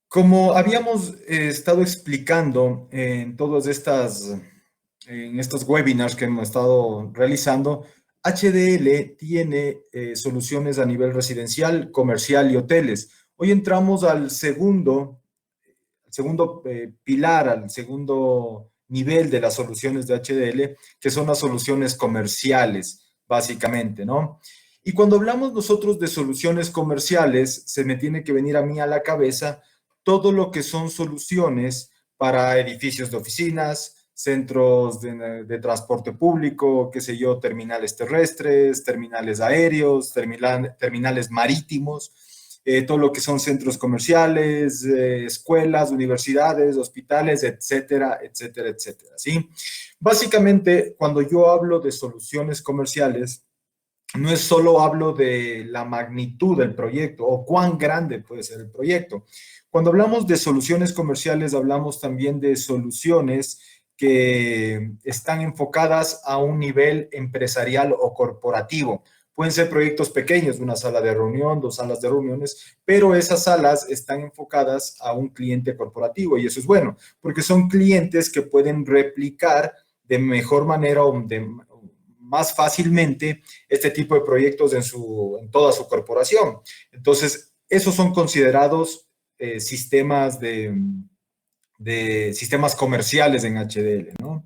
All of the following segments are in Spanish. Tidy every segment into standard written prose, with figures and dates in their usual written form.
Como habíamos estado explicando en estos webinars que hemos estado realizando, HDL tiene soluciones a nivel residencial, comercial y hoteles. Hoy entramos al segundo pilar, al segundo nivel de las soluciones de HDL, que son las soluciones comerciales, básicamente, ¿no? Y cuando hablamos nosotros de soluciones comerciales, se me tiene que venir a mí a la cabeza todo lo que son soluciones para edificios de oficinas, centros de transporte público, qué sé yo, terminales terrestres, terminales aéreos, terminales marítimos, todo lo que son centros comerciales, escuelas, universidades, hospitales, etcétera, etcétera, etcétera, ¿sí? Básicamente, cuando yo hablo de soluciones comerciales, no es solo hablo de la magnitud del proyecto o cuán grande puede ser el proyecto. Cuando hablamos de soluciones comerciales, hablamos también de soluciones que están enfocadas a un nivel empresarial o corporativo. Pueden ser proyectos pequeños, una sala de reunión, dos salas de reuniones, pero esas salas están enfocadas a un cliente corporativo y eso es bueno, porque son clientes que pueden replicar de mejor manera o más fácilmente este tipo de proyectos en toda su corporación. Entonces, esos son considerados sistemas de sistemas comerciales en HDL, ¿no?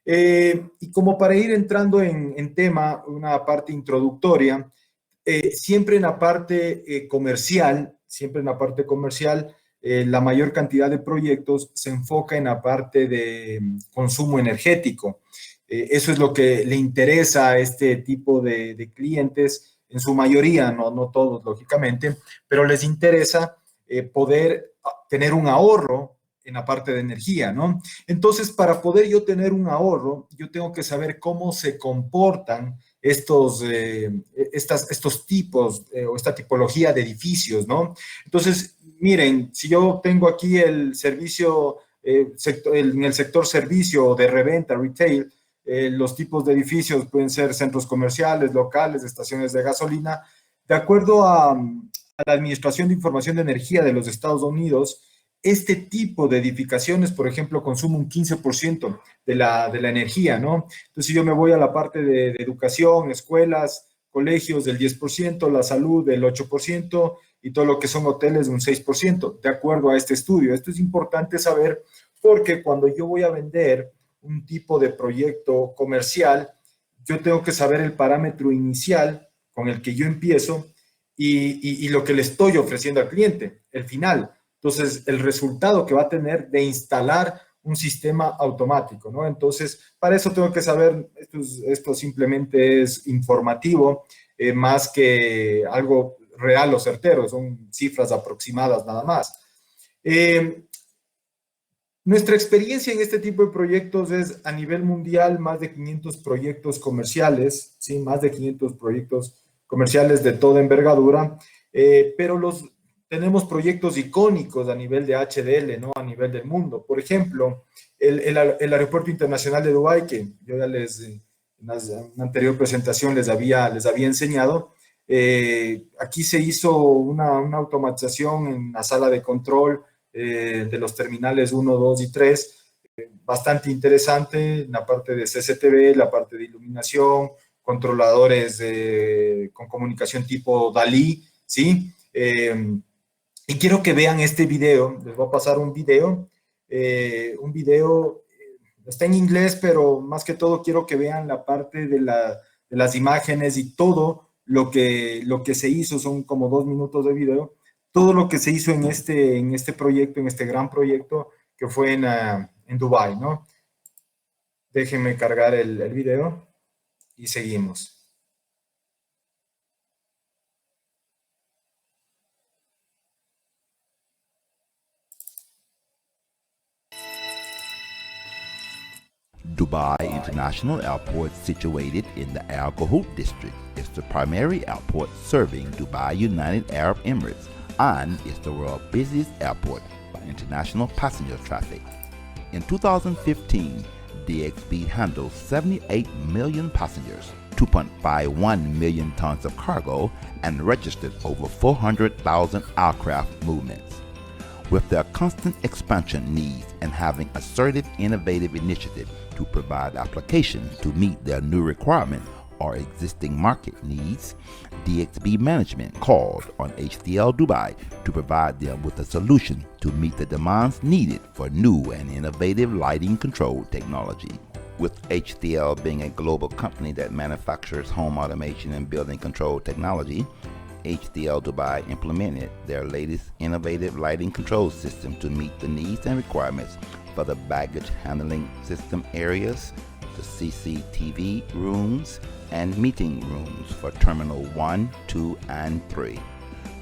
Y como para ir entrando en tema, una parte introductoria, siempre en la parte comercial, la mayor cantidad de proyectos se enfoca en la parte de consumo energético. Eso es lo que le interesa a este tipo de clientes, en su mayoría, no todos, lógicamente, pero les interesa poder tener un ahorro en la parte de energía, ¿no? Entonces, para poder yo tener un ahorro, yo tengo que saber cómo se comportan estos tipos o esta tipología de edificios, ¿no? Entonces, miren, si yo tengo aquí el servicio, en el sector servicio de reventa, retail, los tipos de edificios pueden ser centros comerciales, locales, estaciones de gasolina. De acuerdo a la Administración de Información de Energía de los Estados Unidos, este tipo de edificaciones, por ejemplo, consume un 15% de la energía, ¿no? Entonces, si yo me voy a la parte de educación, escuelas, colegios del 10%, la salud del 8% y todo lo que son hoteles un 6%, de acuerdo a este estudio. Esto es importante saber porque cuando yo voy a vender un tipo de proyecto comercial, yo tengo que saber el parámetro inicial con el que yo empiezo y lo que le estoy ofreciendo al cliente, el final. Entonces, el resultado que va a tener de instalar un sistema automático, ¿no? Entonces, para eso tengo que saber, esto simplemente es informativo, más que algo real o certero, son cifras aproximadas nada más. Nuestra experiencia en este tipo de proyectos es a nivel mundial más de 500 proyectos comerciales, ¿sí? Más de 500 proyectos comerciales de toda envergadura, pero tenemos proyectos icónicos a nivel de HDL, ¿no? A nivel del mundo. Por ejemplo, el Aeropuerto Internacional de Dubái, que yo ya en una anterior presentación les había enseñado, aquí se hizo una automatización en la sala de control de los terminales 1, 2 y 3, bastante interesante en la parte de CCTV, la parte de iluminación, controladores con comunicación tipo DALI, ¿sí? Y quiero que vean este video, les voy a pasar un video, está en inglés, pero más que todo quiero que vean la parte de las imágenes y todo lo que se hizo, son como 2 minutos de video, todo lo que se hizo en este proyecto, en este gran proyecto que fue en Dubái, ¿no? Déjenme cargar el video y seguimos. Dubai International Airport, situated in the Al Qahut district, is the primary airport serving Dubai United Arab Emirates and is the world's busiest airport by international passenger traffic. In 2015, DXB handled 78 million passengers, 2.51 million tons of cargo, and registered over 400,000 aircraft movements. With their constant expansion needs and having assertive, innovative initiative to provide applications to meet their new requirement or existing market needs, DXB Management called on HDL Dubai to provide them with a solution to meet the demands needed for new and innovative lighting control technology. With HDL being a global company that manufactures home automation and building control technology, HDL Dubai implemented their latest innovative lighting control system to meet the needs and requirements for the baggage handling system areas, the CCTV rooms, and meeting rooms for Terminal 1, 2, and 3.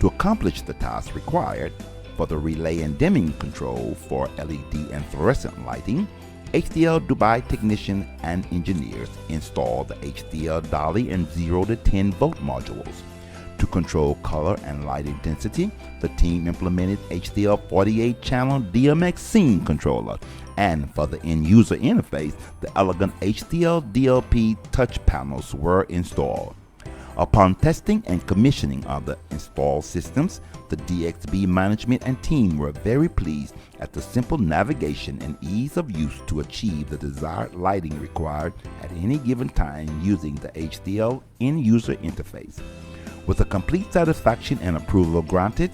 To accomplish the tasks required for the relay and dimming control for LED and fluorescent lighting, HDL Dubai technicians and engineers installed the HDL Dolly and 0 to 10 volt modules. To control color and light intensity, the team implemented HDL 48-channel DMX scene controller, and for the end-user interface, the elegant HDL DLP touch panels were installed. Upon testing and commissioning of the installed systems, the DXB management and team were very pleased at the simple navigation and ease of use to achieve the desired lighting required at any given time using the HDL end-user interface. With a complete satisfaction and approval granted,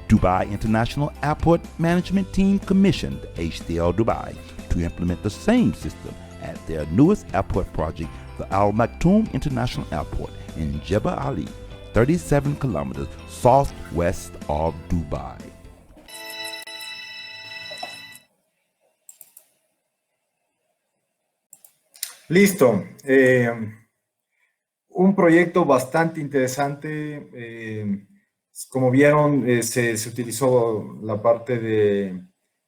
Dubai International Airport Management Team commissioned HDL Dubai to implement the same system at their newest airport project, the Al Maktoum International Airport in Jebel Ali, 37 kilometers southwest of Dubai. Listo. Un proyecto bastante interesante. Como vieron, se utilizó la parte de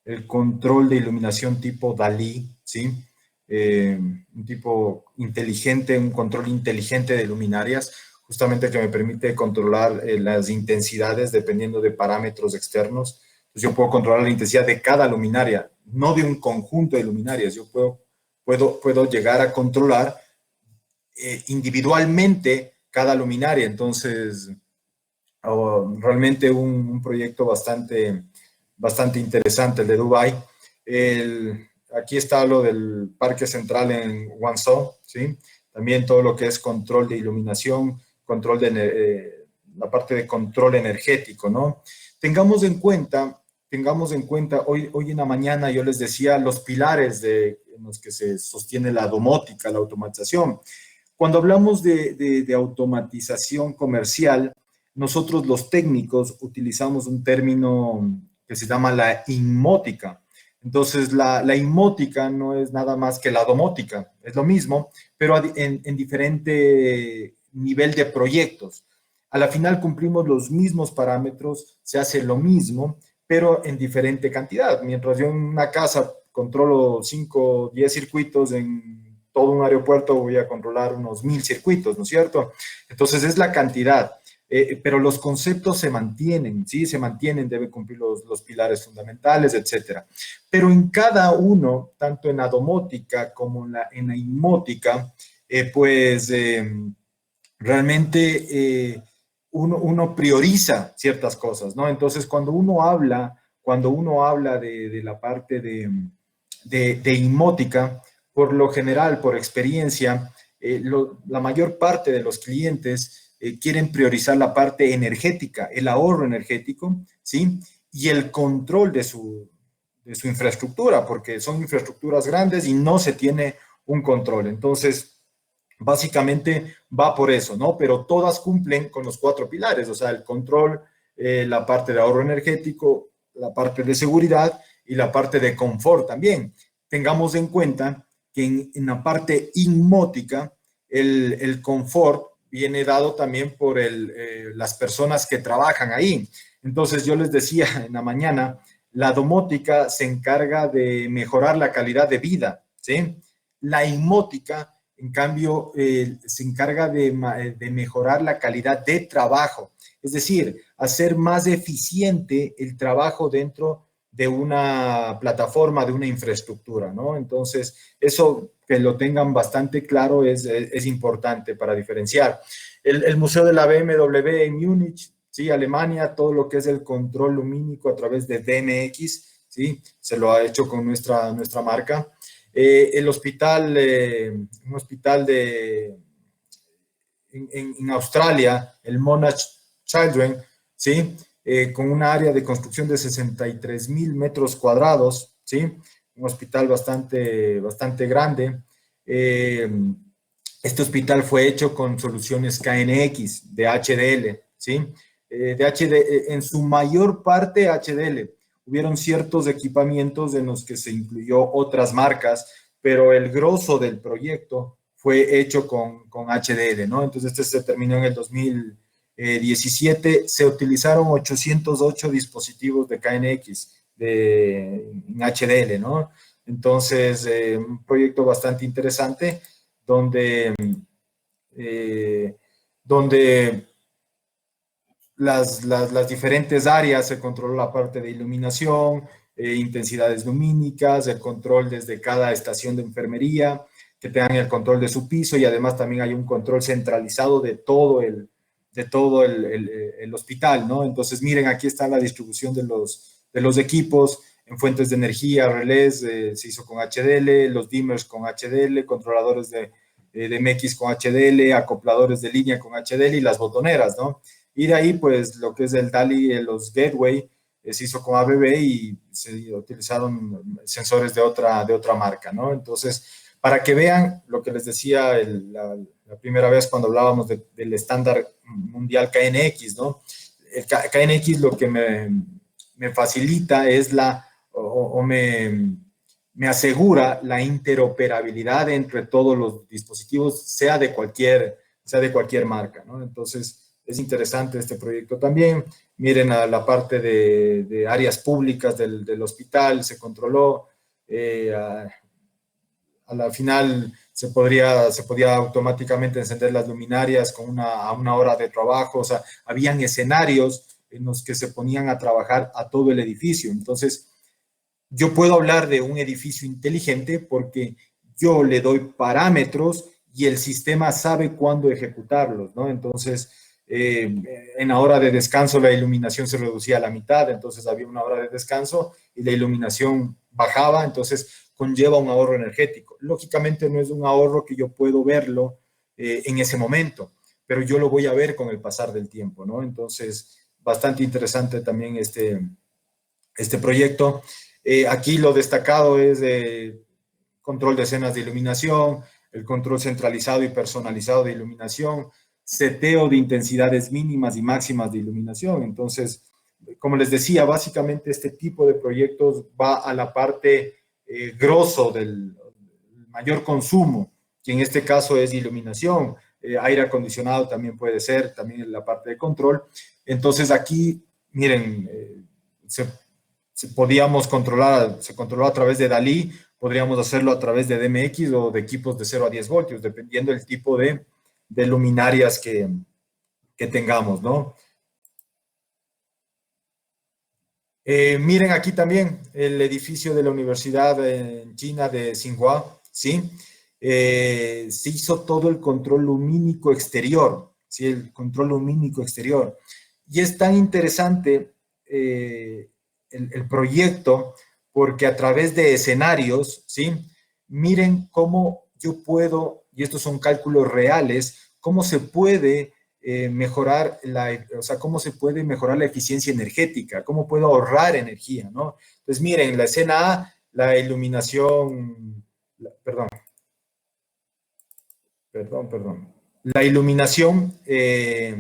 el control de iluminación tipo Dalí, ¿sí? Un tipo inteligente, un control inteligente de luminarias, justamente que me permite controlar las intensidades dependiendo de parámetros externos. Entonces yo puedo controlar la intensidad de cada luminaria, no de un conjunto de luminarias. Yo puedo llegar a controlar individualmente cada luminaria. Entonces, realmente un proyecto bastante interesante el de Dubái. Aquí está lo del Parque Central en Guangzhou, ¿sí? También todo lo que es control de iluminación, control de la parte de control energético, ¿no? Tengamos en cuenta, hoy en la mañana yo les decía los pilares en los que se sostiene la domótica, la automatización. Cuando hablamos de automatización comercial, nosotros los técnicos utilizamos un término que se llama la inmótica. Entonces, la inmótica no es nada más que la domótica, es lo mismo, pero en diferente nivel de proyectos. A la final cumplimos los mismos parámetros, se hace lo mismo, pero en diferente cantidad. Mientras yo en una casa controlo 5 o 10 circuitos, en todo un aeropuerto voy a controlar unos 1000 circuitos, ¿no es cierto? Entonces es la cantidad, pero los conceptos se mantienen, ¿sí? Se mantienen, deben cumplir los pilares fundamentales, etcétera. Pero en cada uno, tanto en la domótica como en la inmótica, realmente uno prioriza ciertas cosas, ¿no? Entonces, cuando uno habla de la parte de inmótica, por lo general, por experiencia, la mayor parte de los clientes quieren priorizar la parte energética, el ahorro energético, ¿sí? Y el control de su infraestructura, porque son infraestructuras grandes y no se tiene un control. Entonces, básicamente va por eso, ¿no? Pero todas cumplen con los 4 pilares, o sea, el control, la parte de ahorro energético, la parte de seguridad y la parte de confort también. Tengamos en cuenta que en la parte inmótica, el confort viene dado también por las personas que trabajan ahí. Entonces, yo les decía en la mañana, la domótica se encarga de mejorar la calidad de vida, ¿sí? La inmótica, en cambio, se encarga de mejorar la calidad de trabajo, es decir, hacer más eficiente el trabajo dentro de una plataforma, de una infraestructura, ¿no? Entonces, eso que lo tengan bastante claro es importante para diferenciar. El Museo de la BMW en Múnich ¿sí? Alemania, todo lo que es el control lumínico a través de DMX, ¿sí? Se lo ha hecho con nuestra marca. El hospital, un hospital en Australia, el Monash Children, ¿sí? Con una área de construcción de 63,000 metros cuadrados, ¿sí? Un hospital bastante grande. Este hospital fue hecho con soluciones KNX de HDL, ¿sí? En su mayor parte HDL. Hubieron ciertos equipamientos en los que se incluyó otras marcas, pero el grosso del proyecto fue hecho con HDL, ¿no? Entonces, este se terminó en el 2017. Se utilizaron 808 dispositivos de KNX en HDL, ¿no? Entonces, un proyecto bastante interesante donde, donde las diferentes áreas, se controló la parte de iluminación, intensidades lumínicas, el control desde cada estación de enfermería, que tengan el control de su piso y además también hay un control centralizado de todo el hospital, ¿no? Entonces, miren, aquí está la distribución de los equipos en fuentes de energía, relés, se hizo con HDL, los dimmers con HDL, controladores de MX con HDL, acopladores de línea con HDL y las botoneras, ¿no? Y de ahí, pues, lo que es el DALI, los Gateway, se hizo con ABB y se utilizaron sensores de otra marca, ¿no? Entonces, para que vean lo que les decía la primera vez cuando hablábamos del estándar mundial KNX, ¿no? El KNX lo que me facilita es me asegura la interoperabilidad entre todos los dispositivos, sea de cualquier marca, ¿no? Entonces, es interesante este proyecto también. Miren a la parte de áreas públicas del hospital, se controló. A la final se podía automáticamente encender las luminarias a una hora de trabajo. O sea, habían escenarios en los que se ponían a trabajar a todo el edificio. Entonces, yo puedo hablar de un edificio inteligente porque yo le doy parámetros y el sistema sabe cuándo ejecutarlos, ¿no? Entonces, en la hora de descanso la iluminación se reducía a la mitad, entonces había una hora de descanso y la iluminación bajaba, entonces conlleva un ahorro energético. Lógicamente no es un ahorro que yo puedo verlo en ese momento, pero yo lo voy a ver con el pasar del tiempo, ¿no? Entonces, bastante interesante también este proyecto. Aquí lo destacado es control de escenas de iluminación, el control centralizado y personalizado de iluminación, seteo de intensidades mínimas y máximas de iluminación. Entonces, como les decía, básicamente este tipo de proyectos va a la parte grosso del mayor consumo, que en este caso es iluminación, aire acondicionado también puede ser, también en la parte de control. Entonces aquí, miren, se controló a través de DALI, podríamos hacerlo a través de DMX o de equipos de 0 a 10 voltios, dependiendo del tipo de luminarias que tengamos, ¿no? Miren aquí también el edificio de la Universidad en China de Tsinghua, ¿sí? Se hizo todo el control lumínico exterior, ¿sí? El control lumínico exterior. Y es tan interesante el proyecto porque a través de escenarios, ¿sí? Miren cómo yo puedo, y estos son cálculos reales, cómo se puede mejorar cómo se puede mejorar la eficiencia energética, cómo puedo ahorrar energía, ¿no? Entonces, miren, la escena A, la iluminación, perdón. La iluminación es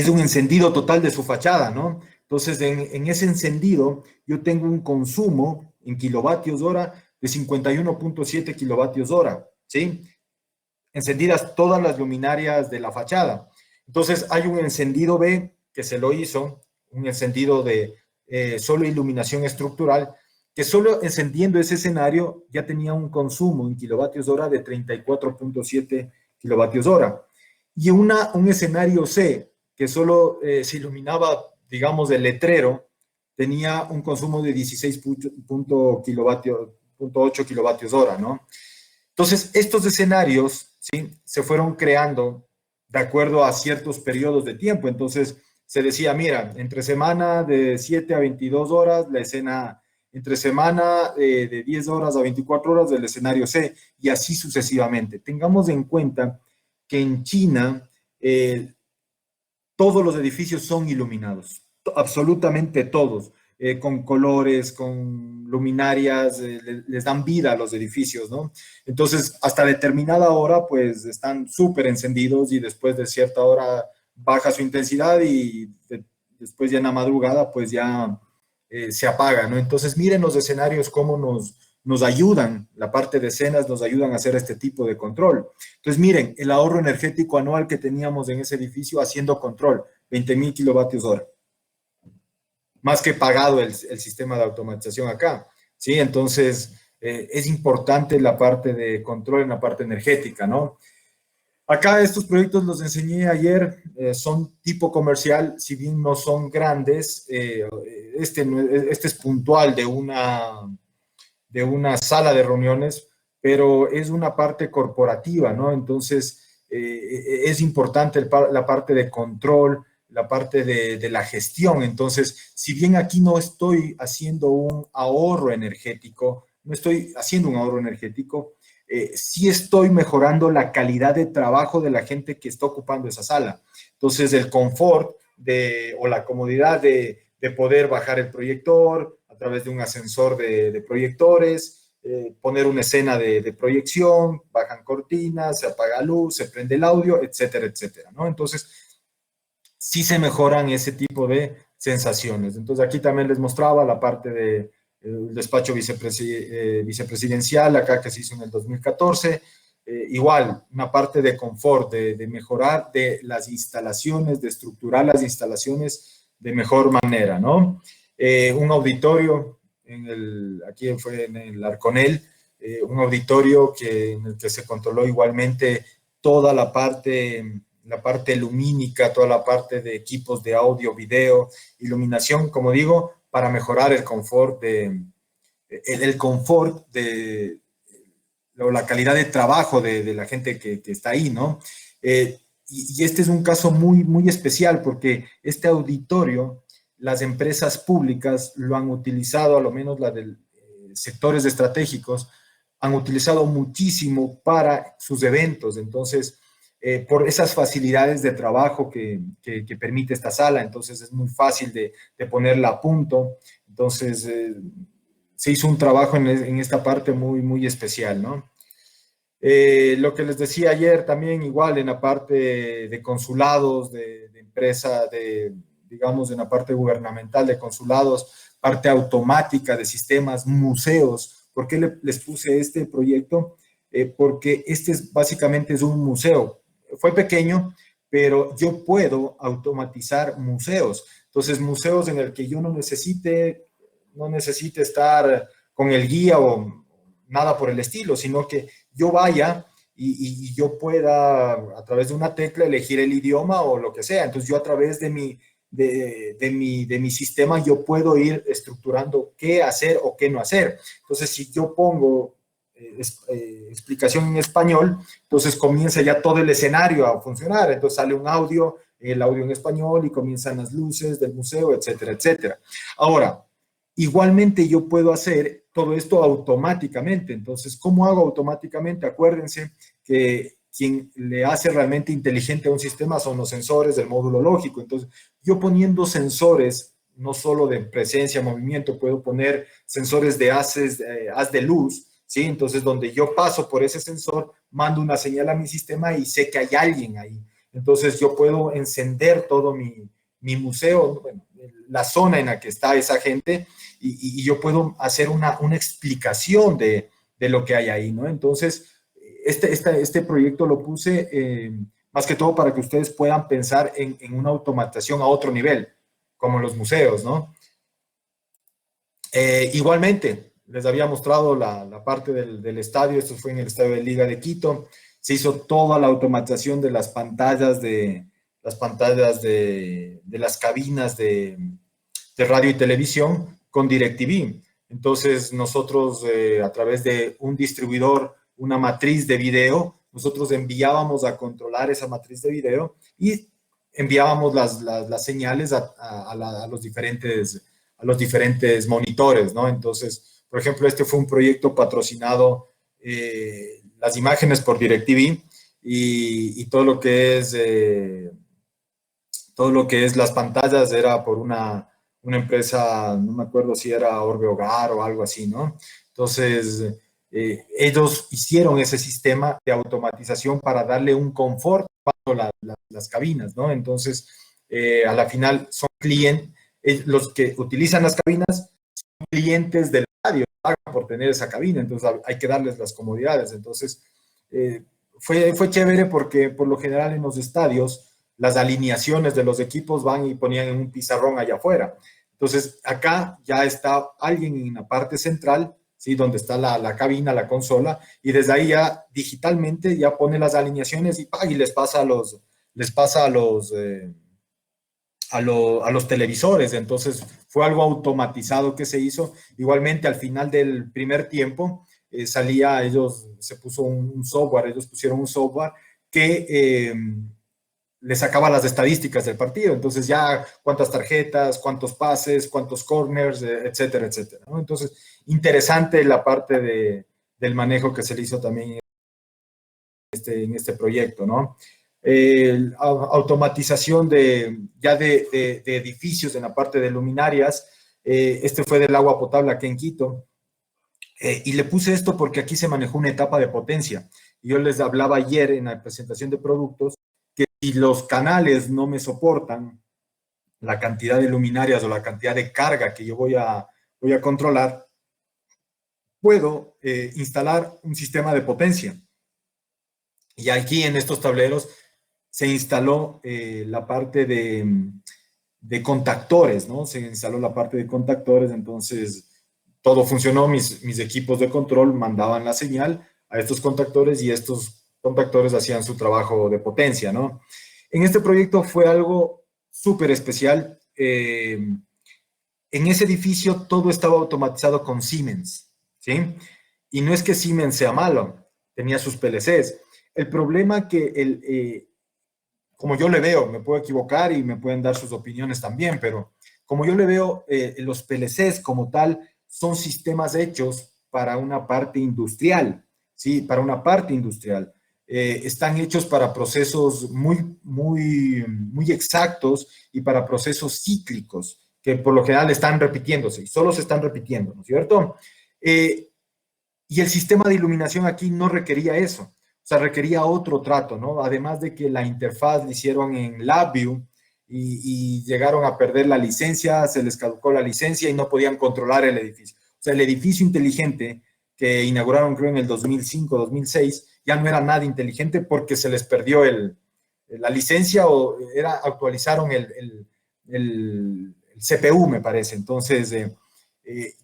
un encendido total de su fachada, ¿no? Entonces, en ese encendido, yo tengo un consumo en kilovatios hora de 51.7 kilovatios hora, ¿sí? Encendidas todas las luminarias de la fachada. Entonces, hay un encendido B que se lo hizo, un encendido de solo iluminación estructural, que solo encendiendo ese escenario ya tenía un consumo en kilovatios hora de 34.7 kilovatios hora. Y un escenario C, que solo se iluminaba, digamos, el letrero, tenía un consumo de 16.8 kilovatios hora, ¿no? Entonces, estos escenarios, ¿sí? Se fueron creando de acuerdo a ciertos periodos de tiempo. Entonces, se decía, mira, entre semana de 7 a 22 horas, la escena, entre semana de 10 horas a 24 horas del escenario C, y así sucesivamente. Tengamos en cuenta que en China todos los edificios son iluminados, absolutamente todos, con colores, con luminarias, les dan vida a los edificios, ¿no? Entonces, hasta determinada hora, pues están súper encendidos y después de cierta hora baja su intensidad y después ya en la madrugada, pues ya se apaga, ¿no? Entonces, miren los escenarios cómo nos ayudan, la parte de escenas nos ayudan a hacer este tipo de control. Entonces, miren, el ahorro energético anual que teníamos en ese edificio haciendo control, 20,000 kilovatios hora. Más que pagado el sistema de automatización acá, ¿sí? Entonces, es importante la parte de control en la parte energética, ¿no? Acá estos proyectos los enseñé ayer, son tipo comercial, si bien no son grandes, este es puntual de una sala de reuniones, pero es una parte corporativa, ¿no? Entonces, es importante la parte de control, la parte de la gestión. Entonces, si bien aquí no estoy haciendo un ahorro energético, sí estoy mejorando la calidad de trabajo de la gente que está ocupando esa sala. Entonces, el confort o la comodidad de poder bajar el proyector a través de un ascensor de proyectores, poner una escena de proyección, bajan cortinas, se apaga luz, se prende el audio, etcétera, etcétera, ¿no? Entonces, sí se mejoran ese tipo de sensaciones. Entonces, aquí también les mostraba la parte de el despacho vicepresidencial, acá que se hizo en el 2014, igual, una parte de confort, de mejorar de las instalaciones, de estructurar las instalaciones de mejor manera, ¿no? Un auditorio, aquí fue en el Arconel, un auditorio en el que se controló igualmente toda la parte lumínica, toda la parte de equipos de audio, video, iluminación, como digo, para mejorar el confort o la calidad de trabajo de la gente que está ahí, ¿no? Y este es un caso muy, muy especial porque este auditorio, las empresas públicas lo han utilizado, a lo menos la de sectores estratégicos, han utilizado muchísimo para sus eventos. Entonces, por esas facilidades de trabajo que permite esta sala, entonces es muy fácil de ponerla a punto. Entonces, se hizo un trabajo en esta parte muy, muy especial, ¿no? Lo que les decía ayer también, igual en la parte de consulados, de empresa, digamos, en la parte gubernamental de consulados, parte automática de sistemas, museos. ¿Por qué les puse este proyecto? Porque básicamente es un museo. Fue pequeño, pero yo puedo automatizar museos. Entonces, museos en el que yo no necesite estar con el guía o nada por el estilo, sino que yo vaya y yo pueda, a través de una tecla, elegir el idioma o lo que sea. Entonces, yo a través de mi sistema, yo puedo ir estructurando qué hacer o qué no hacer. Entonces, si yo pongo explicación en español, entonces comienza ya todo el escenario a funcionar. Entonces, sale el audio en español y comienzan las luces del museo, etcétera, etcétera. Ahora, igualmente yo puedo hacer todo esto automáticamente. Entonces, ¿cómo hago automáticamente? Acuérdense que quien le hace realmente inteligente a un sistema son los sensores del módulo lógico. Entonces, yo poniendo sensores, no solo de presencia, movimiento, puedo poner sensores de haz de luz, ¿sí? Entonces, donde yo paso por ese sensor, mando una señal a mi sistema y sé que hay alguien ahí. Entonces, yo puedo encender todo mi museo, bueno, la zona en la que está esa gente, y yo puedo hacer una explicación de lo que hay ahí, ¿no? Entonces, este proyecto lo puse más que todo para que ustedes puedan pensar en una automatización a otro nivel, como los museos, ¿no? Igualmente, les había mostrado la parte del estadio, esto fue en el estadio de Liga de Quito, se hizo toda la automatización de las pantallas de las cabinas de radio y televisión con DirecTV. Entonces, nosotros a través de un distribuidor, una matriz de video, nosotros enviábamos a controlar esa matriz de video y enviábamos las señales a los diferentes monitores, ¿no? Entonces, por ejemplo, este fue un proyecto patrocinado, las imágenes por DirecTV y todo lo que es las pantallas era por una empresa, no me acuerdo si era Orbe Hogar o algo así, ¿no? Entonces, ellos hicieron ese sistema de automatización para darle un confort a las cabinas, ¿no? Entonces, a la final son clientes, los que utilizan las cabinas son clientes del radio, pagan por tener esa cabina, entonces hay que darles las comodidades. Entonces, fue chévere porque por lo general en los estadios las alineaciones de los equipos van y ponían en un pizarrón allá afuera. Entonces, acá ya está alguien en la parte central, ¿sí? Donde está la cabina, la consola, y desde ahí ya digitalmente ya pone las alineaciones y les pasa a los televisores. Entonces, fue algo automatizado que se hizo. Igualmente, al final del primer tiempo, se puso un software, ellos pusieron un software que le sacaba las estadísticas del partido. Entonces ya cuántas tarjetas, cuántos pases, cuántos corners, etcétera, etcétera, ¿no? Entonces, interesante la parte del manejo que se le hizo también en este proyecto, ¿no? Automatización de edificios en la parte de luminarias. Este fue del agua potable aquí en Quito. Y le puse esto porque aquí se manejó una etapa de potencia. Yo les hablaba ayer en la presentación de productos que si los canales no me soportan la cantidad de luminarias o la cantidad de carga que yo voy a controlar, puedo instalar un sistema de potencia. Y aquí en estos tableros se instaló la parte de contactores, ¿no? Se instaló la parte de contactores, entonces todo funcionó, mis equipos de control mandaban la señal a estos contactores y estos contactores hacían su trabajo de potencia, ¿no? En este proyecto fue algo súper especial. En ese edificio todo estaba automatizado con Siemens, ¿sí? Y no es que Siemens sea malo, tenía sus PLCs. El problema que, como yo le veo, me puedo equivocar y me pueden dar sus opiniones también, pero como yo le veo, los PLCs como tal son sistemas hechos para una parte industrial, ¿sí? Para una parte industrial. Están hechos para procesos muy exactos y para procesos cíclicos, que por lo general están repitiéndose y solo se están repitiendo, ¿no es cierto? Y el sistema de iluminación aquí no requería eso, o sea, requería otro trato, ¿no? Además de que la interfaz la hicieron en LabVIEW y llegaron a perder la licencia, se les caducó la licencia y no podían controlar el edificio. O sea, el edificio inteligente que inauguraron creo en el 2005, 2006, ya no era nada inteligente porque se les perdió la licencia o actualizaron el CPU, me parece. Entonces,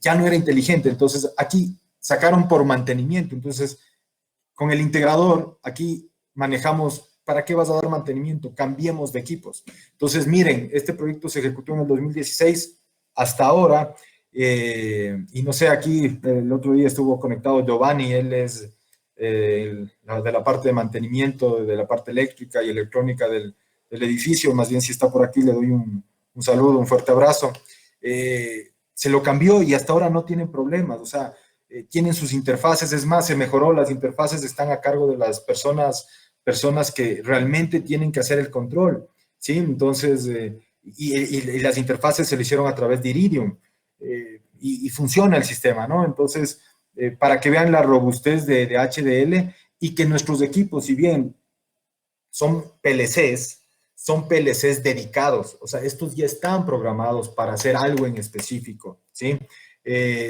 ya no era inteligente. Entonces, aquí sacaron por mantenimiento. Entonces, con el integrador, aquí manejamos, ¿para qué vas a dar mantenimiento? Cambiemos de equipos. Entonces, miren, este proyecto se ejecutó en el 2016 hasta ahora. Y no sé, aquí el otro día estuvo conectado Giovanni, él es de la parte de mantenimiento, de la parte eléctrica y electrónica del edificio. Más bien, si está por aquí, le doy un saludo, un fuerte abrazo. Se lo cambió y hasta ahora no tienen problemas, o sea, tienen sus interfaces, es más, se mejoró, las interfaces están a cargo de las personas que realmente tienen que hacer el control, ¿sí? Entonces, y las interfaces se le hicieron a través de Iridium, y funciona el sistema, ¿no? Entonces, para que vean la robustez de HDL y que nuestros equipos, si bien son PLCs dedicados, o sea, estos ya están programados para hacer algo en específico, ¿sí?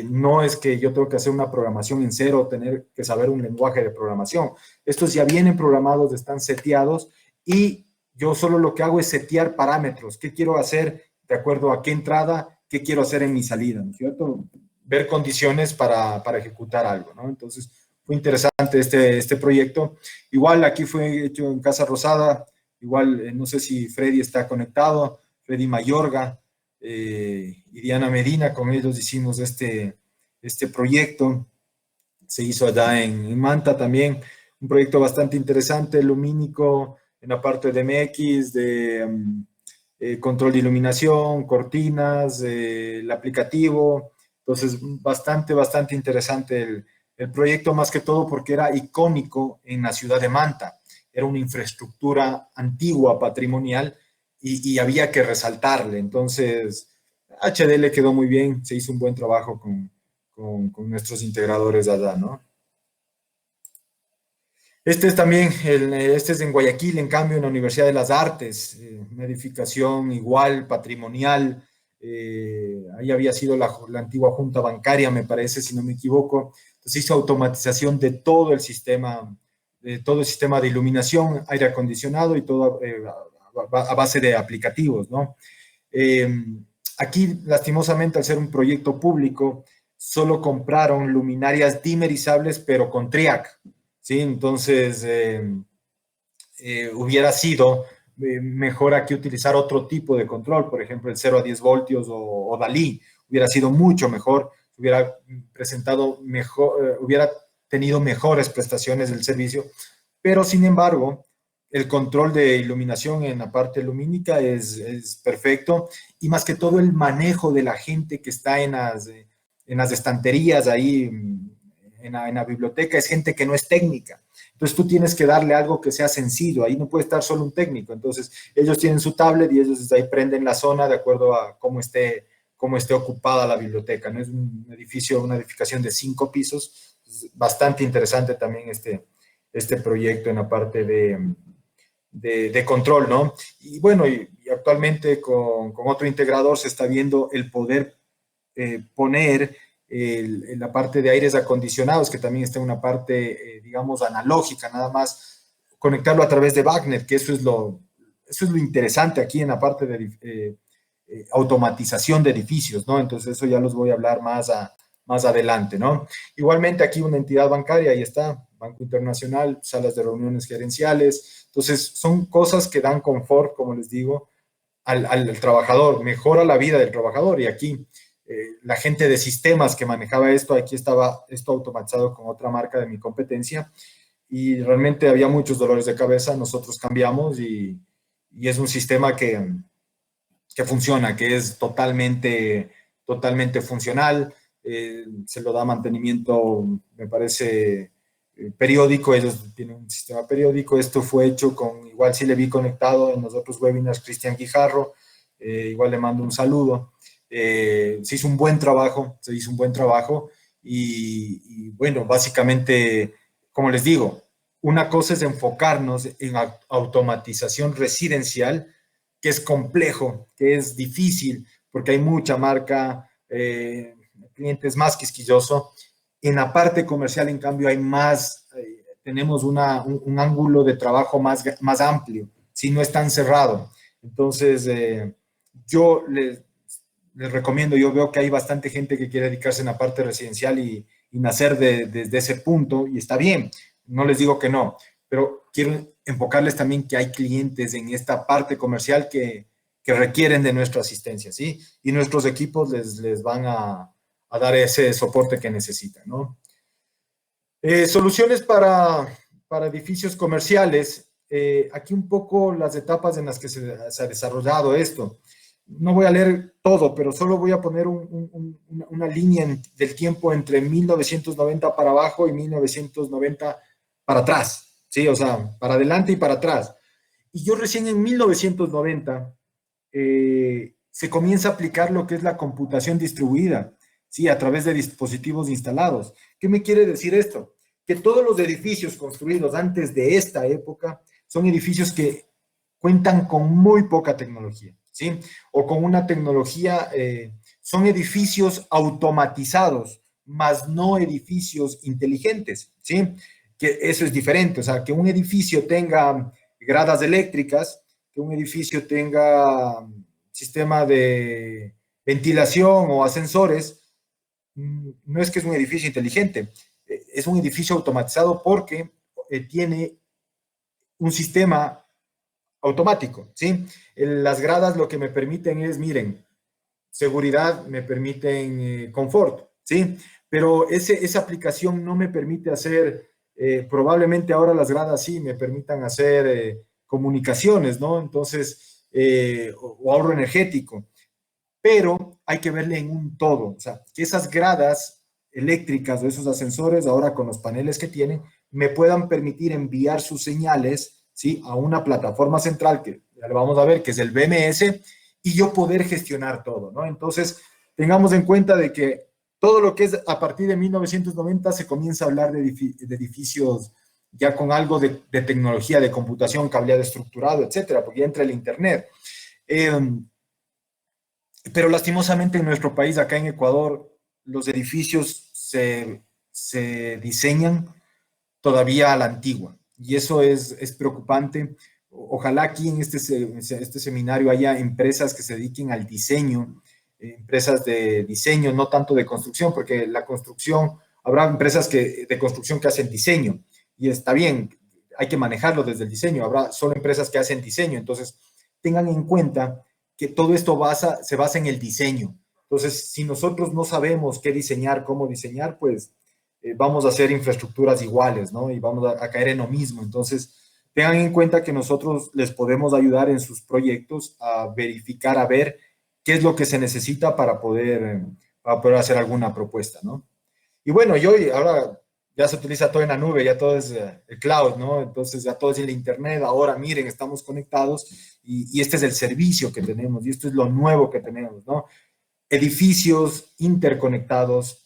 No es que yo tengo que hacer una programación en cero, tener que saber un lenguaje de programación. Estos ya vienen programados, están seteados y yo solo lo que hago es setear parámetros. ¿Qué quiero hacer de acuerdo a qué entrada? ¿Qué quiero hacer en mi salida? ¿No es cierto? Ver condiciones para ejecutar algo, ¿no? Entonces, fue interesante este proyecto. Igual aquí fue hecho en Casa Rosada. Igual, no sé si Freddy está conectado, Freddy Mayorga, y Diana Medina, con ellos hicimos este proyecto. Se hizo allá en Manta también, un proyecto bastante interesante, lumínico, en la parte de MX, de control de iluminación, cortinas, el aplicativo. Entonces, bastante interesante el proyecto, más que todo porque era icónico en la ciudad de Manta. Era una infraestructura antigua, patrimonial, y había que resaltarle. Entonces, HDL quedó muy bien, se hizo un buen trabajo con nuestros integradores allá, ¿no? Este es también, este es en Guayaquil, en cambio, en la Universidad de las Artes, una edificación igual, patrimonial. Ahí había sido la antigua junta bancaria, me parece, si no me equivoco. Entonces hizo automatización de todo el sistema de iluminación, aire acondicionado y todo a base de aplicativos, ¿no? Eh, Aquí, lastimosamente, al ser un proyecto público, solo compraron luminarias dimerizables, pero con TRIAC, ¿sí? Entonces, hubiera sido mejor aquí utilizar otro tipo de control, por ejemplo, el 0 a 10 voltios o Dalí, hubiera sido mucho mejor, hubiera presentado mejor, hubiera tenido mejores prestaciones del servicio, pero sin embargo, el control de iluminación en la parte lumínica es perfecto, y más que todo el manejo de la gente que está en las estanterías ahí, en la biblioteca, es gente que no es técnica. Entonces tú tienes que darle algo que sea sencillo, ahí no puede estar solo un técnico. Entonces ellos tienen su tablet y ellos desde ahí prenden la zona de acuerdo a cómo esté ocupada la biblioteca. No es un edificio, una edificación de 5 pisos. Es bastante interesante también este proyecto en la parte de control, ¿no? Y bueno, y actualmente con otro integrador se está viendo el poder poner en la parte de aires acondicionados, que también está en una parte, digamos, analógica, nada más conectarlo a través de BACnet, que eso es lo interesante aquí en la parte de automatización de edificios, ¿no? Entonces eso ya los voy a hablar más adelante, ¿no? Igualmente aquí una entidad bancaria, ahí está, Banco Internacional, salas de reuniones gerenciales. Entonces son cosas que dan confort, como les digo, al trabajador, mejora la vida del trabajador. Y aquí la gente de sistemas que manejaba esto, aquí estaba esto automatizado con otra marca de mi competencia, y realmente había muchos dolores de cabeza. Nosotros cambiamos y es un sistema que funciona, que es totalmente funcional. Se lo da mantenimiento, me parece, periódico. Ellos tienen un sistema periódico. Esto fue hecho con, igual sí le vi conectado en los otros webinars, Cristian Guijarro, igual le mando un saludo. Se hizo un buen trabajo, y bueno, básicamente, como les digo, una cosa es enfocarnos en automatización residencial, que es complejo, que es difícil, porque hay mucha marca, el cliente es más quisquilloso. En la parte comercial, en cambio, hay más, tenemos un ángulo de trabajo más amplio, si no es tan cerrado. Entonces, yo les recomiendo, yo veo que hay bastante gente que quiere dedicarse en la parte residencial y nacer desde ese punto, y está bien, no les digo que no, pero quiero enfocarles también que hay clientes en esta parte comercial que requieren de nuestra asistencia, ¿sí? Y nuestros equipos les van a dar ese soporte que necesitan, ¿no? Soluciones para edificios comerciales. Aquí un poco las etapas en las que se ha desarrollado esto. No voy a leer todo, pero solo voy a poner una línea del tiempo entre 1990 para abajo y 1990 para atrás, ¿sí? O sea, para adelante y para atrás. Y yo recién en 1990 se comienza a aplicar lo que es la computación distribuida, ¿sí? A través de dispositivos instalados. ¿Qué me quiere decir esto? Que todos los edificios construidos antes de esta época son edificios que cuentan con muy poca tecnología, ¿sí? O con una tecnología, son edificios automatizados, más no edificios inteligentes, ¿sí? Que eso es diferente. O sea, que un edificio tenga gradas eléctricas, que un edificio tenga sistema de ventilación o ascensores, no es que es un edificio inteligente, es un edificio automatizado porque tiene un sistema automático, ¿sí? Las gradas lo que me permiten es, miren, seguridad, me permiten confort, ¿sí? Pero esa aplicación no me permite hacer Probablemente ahora las gradas sí me permitan hacer comunicaciones, ¿no? Entonces, o ahorro energético, pero hay que verle en un todo, o sea, que esas gradas eléctricas o esos ascensores, ahora con los paneles que tienen, me puedan permitir enviar sus señales, ¿sí? A una plataforma central que ya lo vamos a ver, que es el BMS, y yo poder gestionar todo, ¿no? Entonces, tengamos en cuenta de que todo lo que es a partir de 1990 se comienza a hablar de edificios ya con algo de tecnología, de computación, cableado estructurado, etcétera, porque ya entra el Internet. Eh, pero lastimosamente en nuestro país, acá en Ecuador, los edificios se diseñan todavía a la antigua. Y eso es preocupante. Ojalá aquí en este seminario haya empresas que se dediquen al diseño, empresas de diseño, no tanto de construcción, porque la construcción, habrá empresas de construcción que hacen diseño, y está bien, hay que manejarlo desde el diseño, habrá solo empresas que hacen diseño, entonces tengan en cuenta que todo esto se basa en el diseño. Entonces, si nosotros no sabemos qué diseñar, cómo diseñar, pues vamos a hacer infraestructuras iguales, ¿no? Y vamos a caer en lo mismo. Entonces, tengan en cuenta que nosotros les podemos ayudar en sus proyectos a verificar, a ver qué es lo que se necesita para poder hacer alguna propuesta, ¿no? Y bueno, ahora ya se utiliza todo en la nube, ya todo es el cloud, ¿no? Entonces ya todo es en la internet, ahora miren, estamos conectados y este es el servicio que tenemos y esto es lo nuevo que tenemos, ¿no? Edificios interconectados,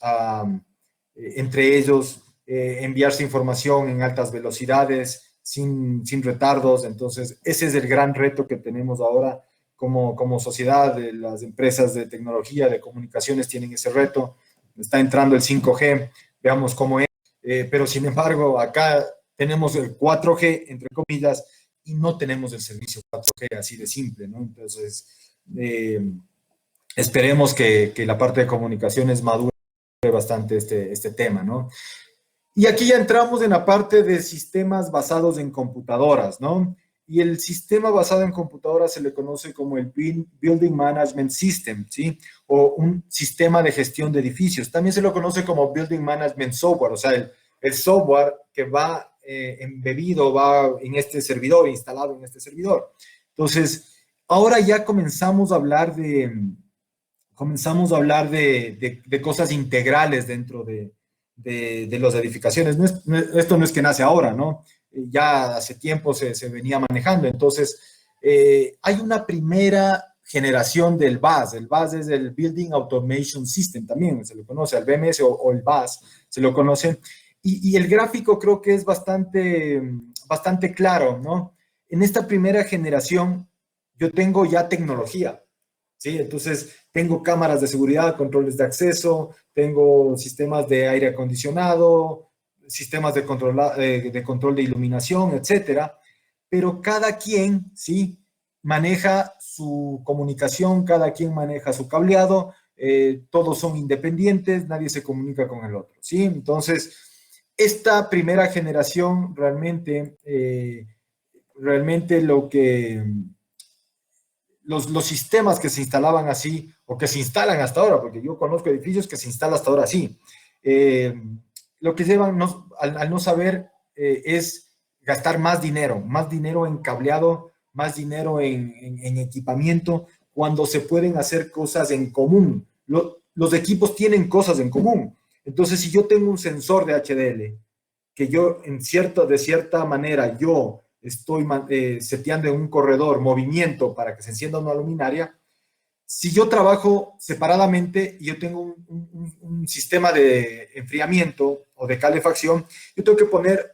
entre ellos enviarse información en altas velocidades, sin retardos. Entonces, ese es el gran reto que tenemos ahora como sociedad. Las empresas de tecnología, de comunicaciones tienen ese reto. Está entrando el 5G, veamos cómo es. Pero sin embargo, acá tenemos el 4G, entre comillas, y no tenemos el servicio 4G así de simple, ¿no? Entonces, esperemos que la parte de comunicaciones madure bastante este tema, ¿no? Y aquí ya entramos en la parte de sistemas basados en computadoras, ¿no? Y el sistema basado en computadoras se le conoce como el Building Management System, ¿sí? O un sistema de gestión de edificios. También se lo conoce como Building Management Software, o sea, el software que va embebido, va en este servidor, instalado en este servidor. Entonces, ahora ya comenzamos a hablar de cosas integrales dentro de las edificaciones. Esto no es que nace ahora, ¿no? Ya hace tiempo se venía manejando. Entonces, hay una primera generación del BAS. El BAS es el Building Automation System, también se lo conoce, al BMS o el BAS, se lo conoce. Y el gráfico creo que es bastante claro, ¿no? En esta primera generación, yo tengo ya tecnología, ¿sí? Entonces, tengo cámaras de seguridad, controles de acceso, tengo sistemas de aire acondicionado, sistemas de control de iluminación, etcétera. Pero cada quien, ¿sí? Maneja su comunicación, cada quien maneja su cableado, todos son independientes, nadie se comunica con el otro, ¿sí? Entonces, esta primera generación realmente los sistemas que se instalaban así, o que se instalan hasta ahora, porque yo conozco edificios que se instalan hasta ahora así, lo que llevan al no saber es gastar más dinero en cableado, más dinero en equipamiento, cuando se pueden hacer cosas en común. Los equipos tienen cosas en común. Entonces, si yo tengo un sensor de HDL, que yo de cierta manera, yo estoy seteando en un corredor movimiento para que se encienda una luminaria, si yo trabajo separadamente y yo tengo un sistema de enfriamiento o de calefacción, yo tengo que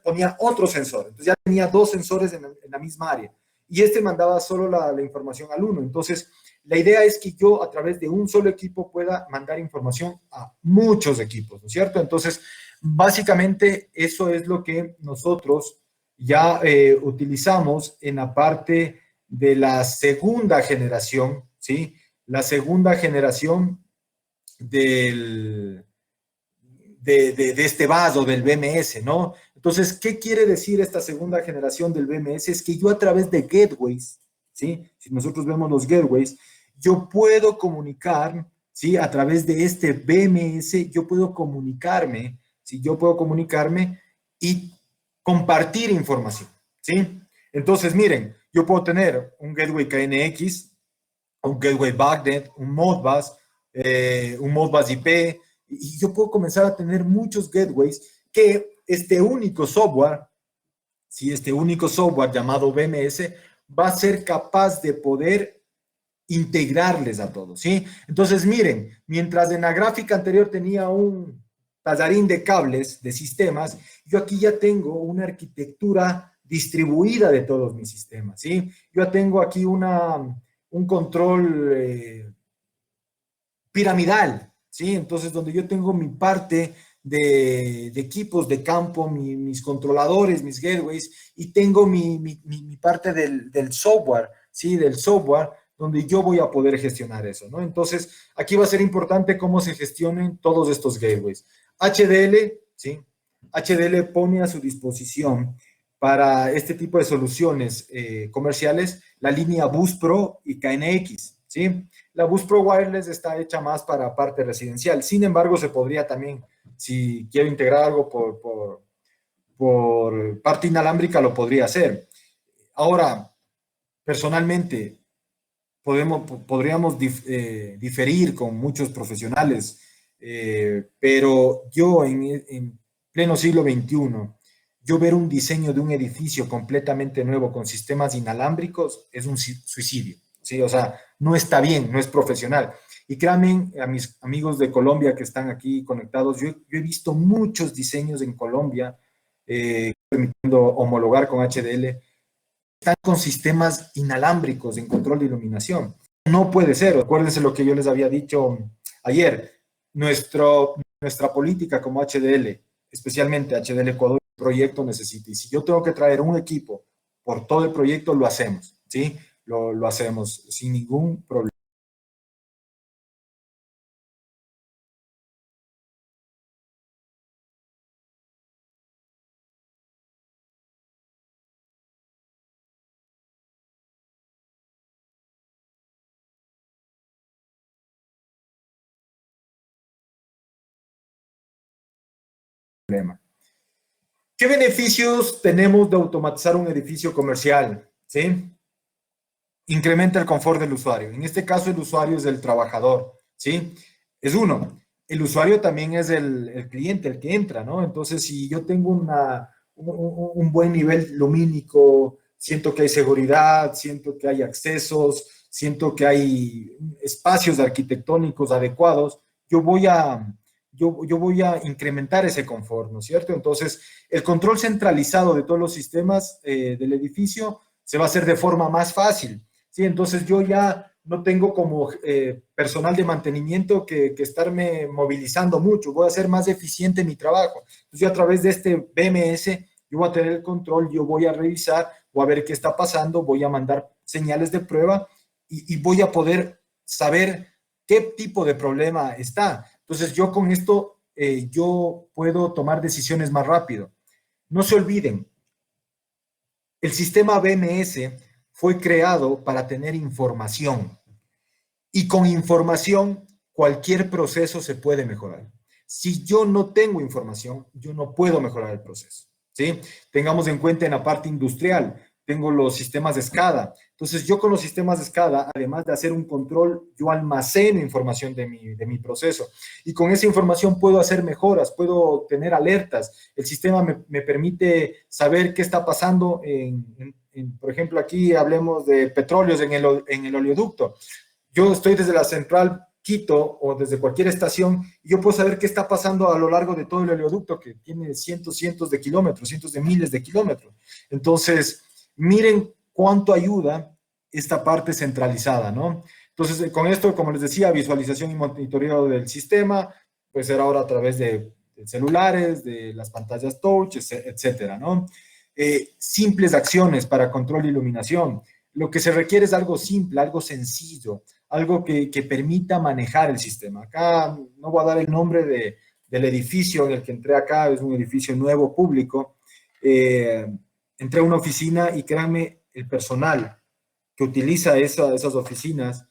ponía otro sensor. Entonces ya tenía dos sensores en la misma área. Y este mandaba solo la información al uno. Entonces, la idea es que yo a través de un solo equipo pueda mandar información a muchos equipos, ¿no es cierto? Entonces, básicamente eso es lo que nosotros ya utilizamos en la parte de la segunda generación, ¿sí? La segunda generación de este vaso, del BMS, ¿no? Entonces, ¿qué quiere decir esta segunda generación del BMS? Es que yo a través de gateways, ¿sí? Si nosotros vemos los gateways, yo puedo comunicar, ¿sí? A través de este BMS, yo puedo comunicarme, ¿sí? Yo puedo comunicarme y compartir información, ¿sí? Entonces, miren, yo puedo tener un gateway KNX, un gateway BACnet, un Modbus IP, y yo puedo comenzar a tener muchos gateways que este único software, ¿sí? Este único software llamado BMS va a ser capaz de poder integrarles a todos, ¿sí? Entonces, miren, mientras en la gráfica anterior tenía un tallarín de cables, de sistemas, yo aquí ya tengo una arquitectura distribuida de todos mis sistemas, ¿sí? Yo tengo aquí un control piramidal, ¿sí? Entonces, donde yo tengo mi parte de equipos de campo, mis controladores, mis gateways, y tengo mi parte del software, ¿sí? Del software, donde yo voy a poder gestionar eso, ¿no? Entonces, aquí va a ser importante cómo se gestionen todos estos gateways. HDL, ¿sí? HDL pone a su disposición para este tipo de soluciones comerciales la línea Bus Pro y KNX, ¿sí? La Bus Pro Wireless está hecha más para parte residencial. Sin embargo, se podría también, si quiero integrar algo por parte inalámbrica, lo podría hacer. Ahora, personalmente, podríamos diferir con muchos profesionales, pero yo en pleno siglo XXI, yo ver un diseño de un edificio completamente nuevo con sistemas inalámbricos es un suicidio, ¿sí? O sea, no está bien, no es profesional. Y créanme, a mis amigos de Colombia que están aquí conectados, yo he visto muchos diseños en Colombia permitiendo homologar con HDL, están con sistemas inalámbricos en control de iluminación. No puede ser. Acuérdense lo que yo les había dicho ayer. Nuestra política como HDL, especialmente HDL Ecuador, el proyecto necesita. Y si yo tengo que traer un equipo por todo el proyecto, lo hacemos, ¿sí? Lo hacemos sin ningún problema. ¿Qué beneficios tenemos de automatizar un edificio comercial? ¿Sí? Incrementa el confort del usuario. En este caso, el usuario es el trabajador, ¿sí? Es uno. El usuario también es el cliente, el que entra, ¿no? Entonces, si yo tengo un buen nivel lumínico, siento que hay seguridad, siento que hay accesos, siento que hay espacios arquitectónicos adecuados, yo voy a incrementar ese confort, ¿no es cierto? Entonces, el control centralizado de todos los sistemas del edificio se va a hacer de forma más fácil. Sí, entonces yo ya no tengo como personal de mantenimiento que estarme movilizando mucho, voy a hacer más eficiente mi trabajo. Entonces yo a través de este BMS, yo voy a tener el control, yo voy a revisar, voy a ver qué está pasando, voy a mandar señales de prueba y voy a poder saber qué tipo de problema está. Entonces yo con esto, yo puedo tomar decisiones más rápido. No se olviden, el sistema BMS fue creado para tener información y con información cualquier proceso se puede mejorar. Si yo no tengo información, yo no puedo mejorar el proceso, ¿sí? Tengamos en cuenta en la parte industrial, tengo los sistemas de SCADA. Entonces, yo con los sistemas de SCADA, además de hacer un control, yo almaceno información de mi proceso. Y con esa información puedo hacer mejoras, puedo tener alertas. El sistema me permite saber qué está pasando por ejemplo, aquí hablemos de petróleos en el oleoducto. Yo estoy desde la central Quito o desde cualquier estación y yo puedo saber qué está pasando a lo largo de todo el oleoducto que tiene cientos de kilómetros, cientos de miles de kilómetros. Entonces, miren cuánto ayuda esta parte centralizada, ¿no? Entonces, con esto, como les decía, visualización y monitoreo del sistema, puede ser ahora a través de celulares, de las pantallas touch, etcétera, ¿no? Simples acciones para control de iluminación. Lo que se requiere es algo simple, algo sencillo, algo que permita manejar el sistema. Acá no voy a dar el nombre del edificio en el que entré acá, es un edificio nuevo, público. Entré a una oficina y créanme, el personal que utiliza esas oficinas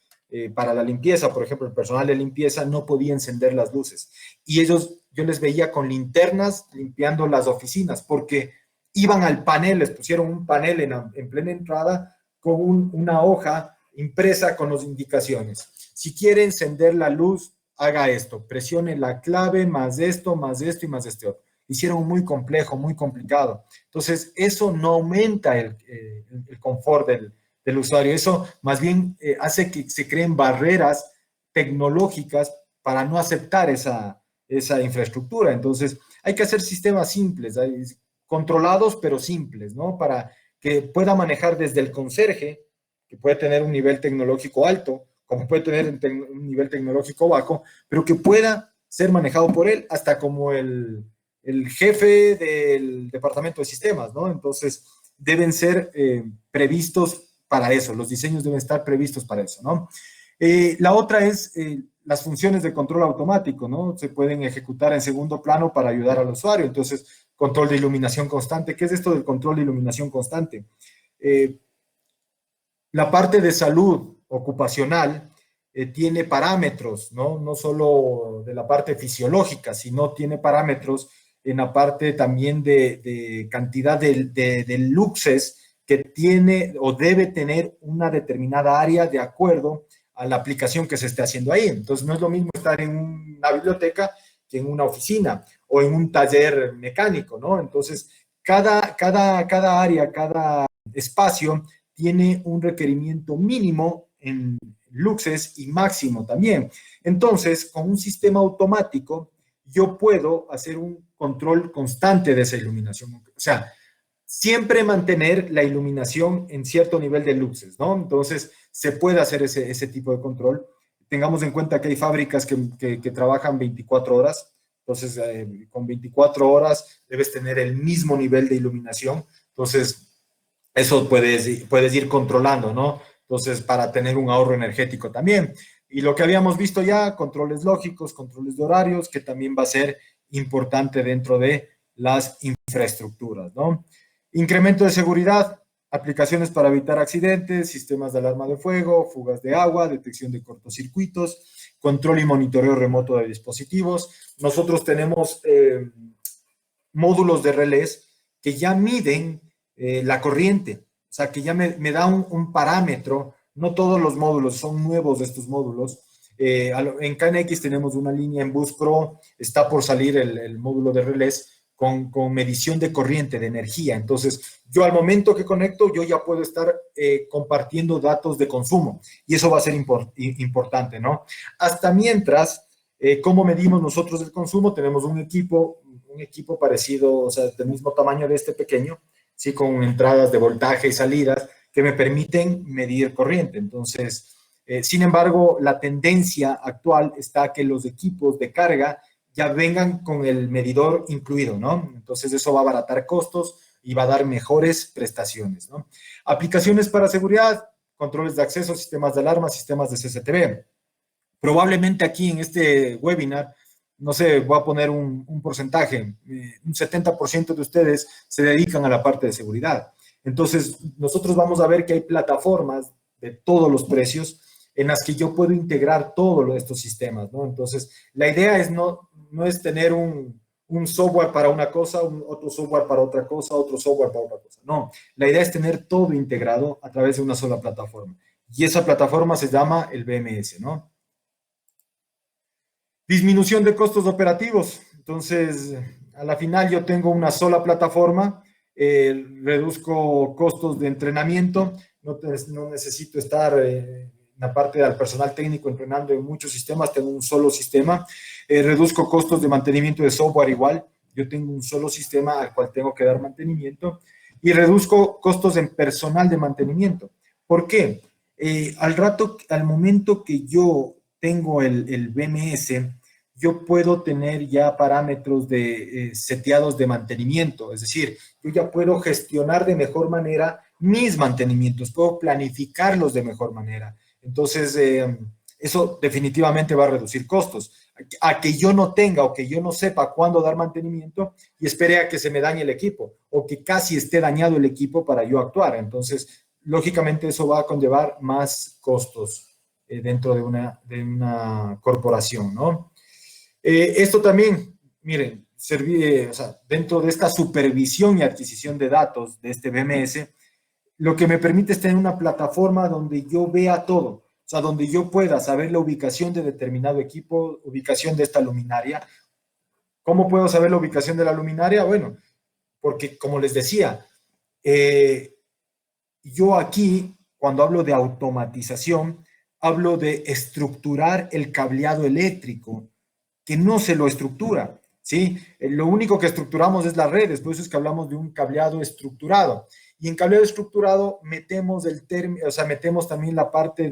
para la limpieza, por ejemplo, el personal de limpieza no podía encender las luces. Y ellos, yo les veía con linternas limpiando las oficinas, porque iban al panel, les pusieron un panel en plena entrada con una hoja impresa con las indicaciones. Si quiere encender la luz, haga esto, presione la clave, más esto y más este otro. Hicieron muy complejo, muy complicado. Entonces, eso no aumenta el confort del usuario. Eso más bien hace que se creen barreras tecnológicas para no aceptar esa infraestructura. Entonces, hay que hacer sistemas simples, controlados pero simples, ¿no? Para que pueda manejar desde el conserje, que puede tener un nivel tecnológico alto, como puede tener un nivel tecnológico bajo, pero que pueda ser manejado por él, hasta como el jefe del departamento de sistemas, ¿no? Entonces, deben ser previstos para eso, los diseños deben estar previstos para eso, ¿no? La otra es las funciones de control automático, ¿no? Se pueden ejecutar en segundo plano para ayudar al usuario. Entonces, control de iluminación constante. ¿Qué es esto del control de iluminación constante? La parte de salud ocupacional tiene parámetros, ¿no? No solo de la parte fisiológica, sino tiene parámetros en la parte también de cantidad de luxes que tiene o debe tener una determinada área de acuerdo a la aplicación que se esté haciendo ahí. Entonces, no es lo mismo estar en una biblioteca que en una oficina o en un taller mecánico, ¿no? Entonces, cada área, cada espacio tiene un requerimiento mínimo en luxes y máximo también. Entonces, con un sistema automático, yo puedo hacer un control constante de esa iluminación. O sea, siempre mantener la iluminación en cierto nivel de luxes, ¿no? Entonces, se puede hacer ese tipo de control. Tengamos en cuenta que hay fábricas que trabajan 24 horas, entonces con 24 horas debes tener el mismo nivel de iluminación, entonces eso puedes ir controlando, ¿no? Entonces, para tener un ahorro energético también. Y lo que habíamos visto ya, controles lógicos, controles de horarios, que también va a ser importante dentro de las infraestructuras, ¿no? Incremento de seguridad, aplicaciones para evitar accidentes, sistemas de alarma de fuego, fugas de agua, detección de cortocircuitos, control y monitoreo remoto de dispositivos. Nosotros tenemos módulos de relés que ya miden la corriente, o sea, que ya me da un parámetro. No todos los módulos son nuevos, estos módulos. En KNX tenemos una línea en Bus Pro, está por salir el módulo de relés con medición de corriente, de energía. Entonces, yo al momento que conecto, yo ya puedo estar compartiendo datos de consumo y eso va a ser importante, ¿no? Hasta mientras, ¿cómo medimos nosotros el consumo? Tenemos un equipo parecido, o sea, del mismo tamaño de este pequeño, ¿sí? Con entradas de voltaje y salidas que me permiten medir corriente. Entonces, sin embargo, la tendencia actual está que los equipos de carga ya vengan con el medidor incluido, ¿no? Entonces, eso va a abaratar costos y va a dar mejores prestaciones, ¿no? Aplicaciones para seguridad, controles de acceso, sistemas de alarma, sistemas de CCTV. Probablemente aquí en este webinar, no sé, voy a poner un porcentaje, un 70% de ustedes se dedican a la parte de seguridad. Entonces, nosotros vamos a ver que hay plataformas de todos los precios en las que yo puedo integrar todos estos sistemas, ¿no? Entonces, la idea es no es tener un software para una cosa, otro software para otra cosa, otro software para otra cosa. No, la idea es tener todo integrado a través de una sola plataforma. Y esa plataforma se llama el BMS, ¿no? Disminución de costos operativos. Entonces, a la final yo tengo una sola plataforma, reduzco costos de entrenamiento, no necesito estar en la parte del personal técnico entrenando en muchos sistemas, tengo un solo sistema, reduzco costos de mantenimiento de software igual, yo tengo un solo sistema al cual tengo que dar mantenimiento y reduzco costos en personal de mantenimiento. ¿Por qué? Al momento que yo tengo el BMS, yo puedo tener ya parámetros de seteados de mantenimiento, es decir, yo ya puedo gestionar de mejor manera mis mantenimientos, puedo planificarlos de mejor manera. Entonces, eso definitivamente va a reducir costos. A que yo no tenga o que yo no sepa cuándo dar mantenimiento y espere a que se me dañe el equipo o que casi esté dañado el equipo para yo actuar. Entonces, lógicamente eso va a conllevar más costos dentro de una corporación, ¿no? Esto también, miren, o sea, dentro de esta supervisión y adquisición de datos de este BMS, lo que me permite es tener una plataforma donde yo vea todo, o sea, donde yo pueda saber la ubicación de determinado equipo, ubicación de esta luminaria. ¿Cómo puedo saber la ubicación de la luminaria? Bueno, porque como les decía, yo aquí, cuando hablo de automatización, hablo de estructurar el cableado eléctrico, que no se lo estructura, ¿sí? Lo único que estructuramos es las redes, por eso es que hablamos de un cableado estructurado. Y en cableado estructurado metemos o sea, metemos también la parte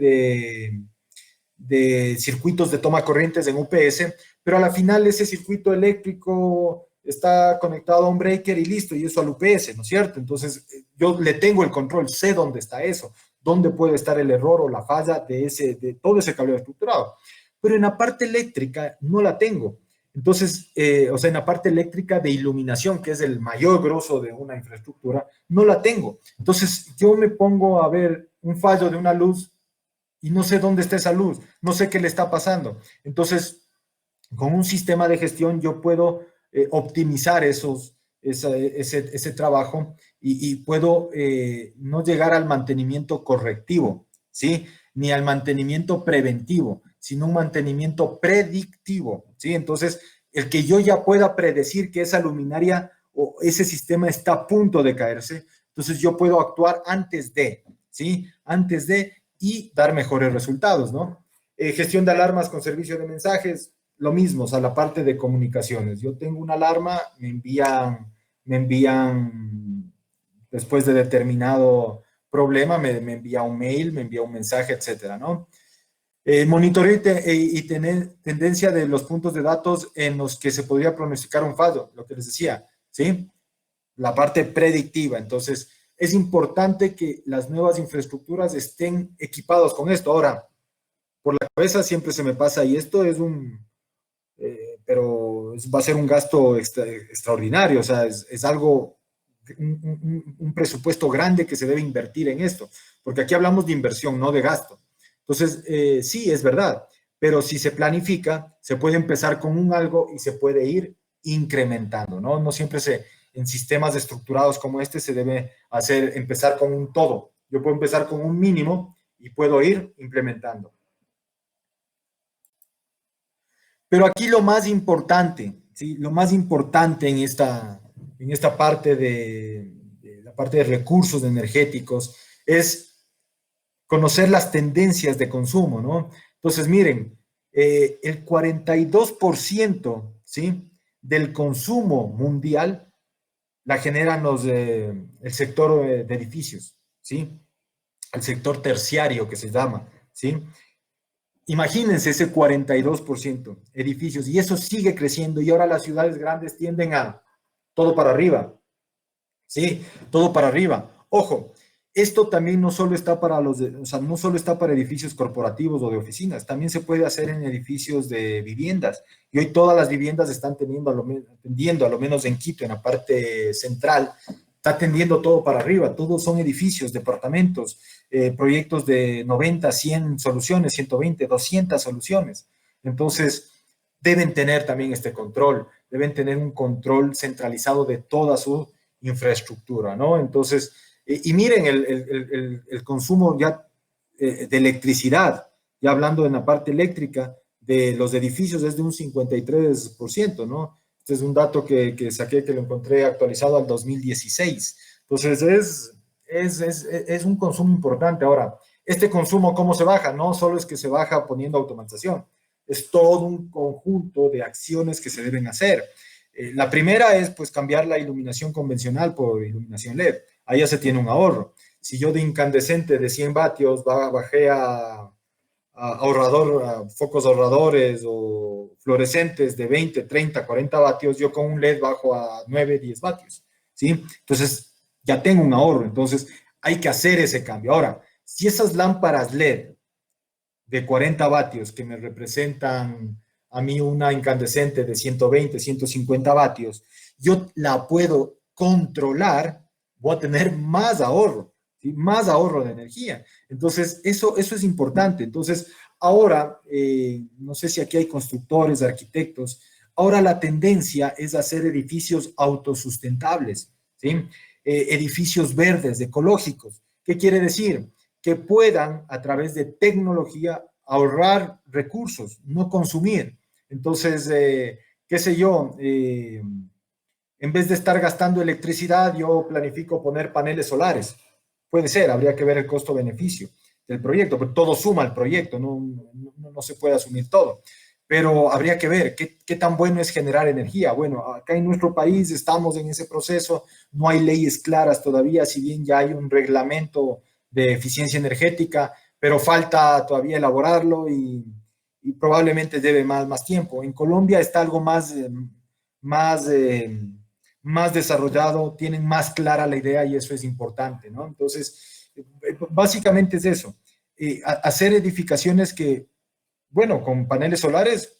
de circuitos de toma corrientes en UPS, pero a la final ese circuito eléctrico está conectado a un breaker y listo, y eso al UPS, ¿no es cierto? Entonces, yo le tengo el control, sé dónde está eso, dónde puede estar el error o la falla de todo ese cableado estructurado. Pero en la parte eléctrica no la tengo. Entonces, o sea, en la parte eléctrica de iluminación, que es el mayor grosso de una infraestructura, no la tengo. Entonces, yo me pongo a ver un fallo de una luz y no sé dónde está esa luz, no sé qué le está pasando. Entonces, con un sistema de gestión yo puedo optimizar ese trabajo y puedo no llegar al mantenimiento correctivo, ¿sí? Ni al mantenimiento preventivo, sino un mantenimiento predictivo, ¿sí? Entonces, el que yo ya pueda predecir que esa luminaria o ese sistema está a punto de caerse, entonces yo puedo actuar antes de, ¿sí? Antes de y dar mejores resultados, ¿no? Gestión de alarmas con servicio de mensajes, lo mismo, o sea, la parte de comunicaciones. Yo tengo una alarma, me envían después de determinado problema, me envía un mail, me envía un mensaje, etcétera, ¿no? Monitoreo y tener tendencia de los puntos de datos en los que se podría pronosticar un fallo, lo que les decía, ¿sí? La parte predictiva. Entonces, es importante que las nuevas infraestructuras estén equipados con esto. Ahora, por la cabeza siempre se me pasa, y esto es pero va a ser un gasto extraordinario, o sea, es algo, un presupuesto grande que se debe invertir en esto, porque aquí hablamos de inversión, no de gasto. Entonces, sí, es verdad, pero si se planifica, se puede empezar con un algo y se puede ir incrementando, ¿no? No siempre en sistemas estructurados como este se debe empezar con un todo. Yo puedo empezar con un mínimo y puedo ir implementando. Pero aquí lo más importante, ¿sí? Lo más importante en esta parte de la parte de recursos energéticos es conocer las tendencias de consumo, ¿no? Entonces, miren, el 42%, ¿sí? Del consumo mundial la generan el sector de edificios, ¿sí? El sector terciario que se llama, ¿sí? Imagínense ese 42% edificios, y eso sigue creciendo, y ahora las ciudades grandes tienden a todo para arriba, ¿sí? Todo para arriba. Ojo, esto también no solo está o sea, no solo está para edificios corporativos o de oficinas, también se puede hacer en edificios de viviendas. Y hoy todas las viviendas están tendiendo a lo menos en Quito, en la parte central, está tendiendo todo para arriba. Todos son edificios, departamentos, proyectos de 90, 100 soluciones, 120, 200 soluciones. Entonces, deben tener también este control, deben tener un control centralizado de toda su infraestructura, ¿no? Entonces, y miren el consumo ya de electricidad, ya hablando en la parte eléctrica de los edificios es de un 53%, ¿no? Este es un dato que saqué, que lo encontré actualizado al 2016. Entonces, es un consumo importante. Ahora, este consumo, ¿cómo se baja? No solo es que se baja poniendo automatización, es todo un conjunto de acciones que se deben hacer. La primera es, pues, cambiar la iluminación convencional por iluminación LED. Ahí ya se tiene un ahorro. Si yo de incandescente de 100 vatios bajé a focos ahorradores o fluorescentes de 20, 30, 40 vatios, yo con un LED bajo a 9, 10 vatios, ¿sí? Entonces, ya tengo un ahorro. Entonces, hay que hacer ese cambio. Ahora, si esas lámparas LED de 40 vatios que me representan a mí una incandescente de 120, 150 vatios, yo la puedo controlar, voy a tener más ahorro, ¿sí? Más ahorro de energía. Entonces, eso es importante. Entonces, ahora, no sé si aquí hay constructores, arquitectos, Ahora la tendencia es hacer edificios autosustentables, ¿sí? Edificios verdes, ecológicos. ¿Qué quiere decir? Que puedan, a través de tecnología, ahorrar recursos, no consumir. Entonces, qué sé yo, en vez de estar gastando electricidad, yo planifico poner paneles solares. Puede ser, habría que ver el costo-beneficio del proyecto, pero todo suma al proyecto, no se puede asumir todo. Pero habría que ver qué tan bueno es generar energía. Bueno, acá en nuestro país estamos en ese proceso, no hay leyes claras todavía, si bien ya hay un reglamento de eficiencia energética, pero falta todavía elaborarlo y probablemente lleve más tiempo. En Colombia está algo más, más desarrollado, tienen más clara la idea y eso es importante, ¿no? Entonces, básicamente es eso, hacer edificaciones que, bueno, con paneles solares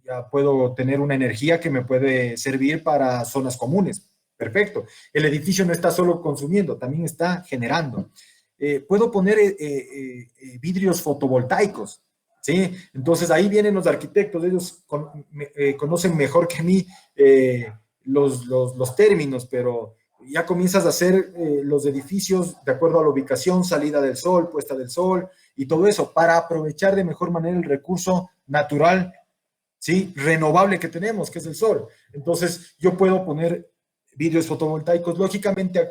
ya puedo tener una energía que me puede servir para zonas comunes. Perfecto. El edificio no está solo consumiendo, también está generando. Puedo poner vidrios fotovoltaicos, ¿sí? Entonces ahí vienen los arquitectos, ellos conocen mejor que mí los términos, pero ya comienzas a hacer los edificios de acuerdo a la ubicación, salida del sol, puesta del sol y todo eso, para aprovechar de mejor manera el recurso natural, ¿sí? Renovable que tenemos, que es el sol. Entonces yo puedo poner vidrios fotovoltaicos, lógicamente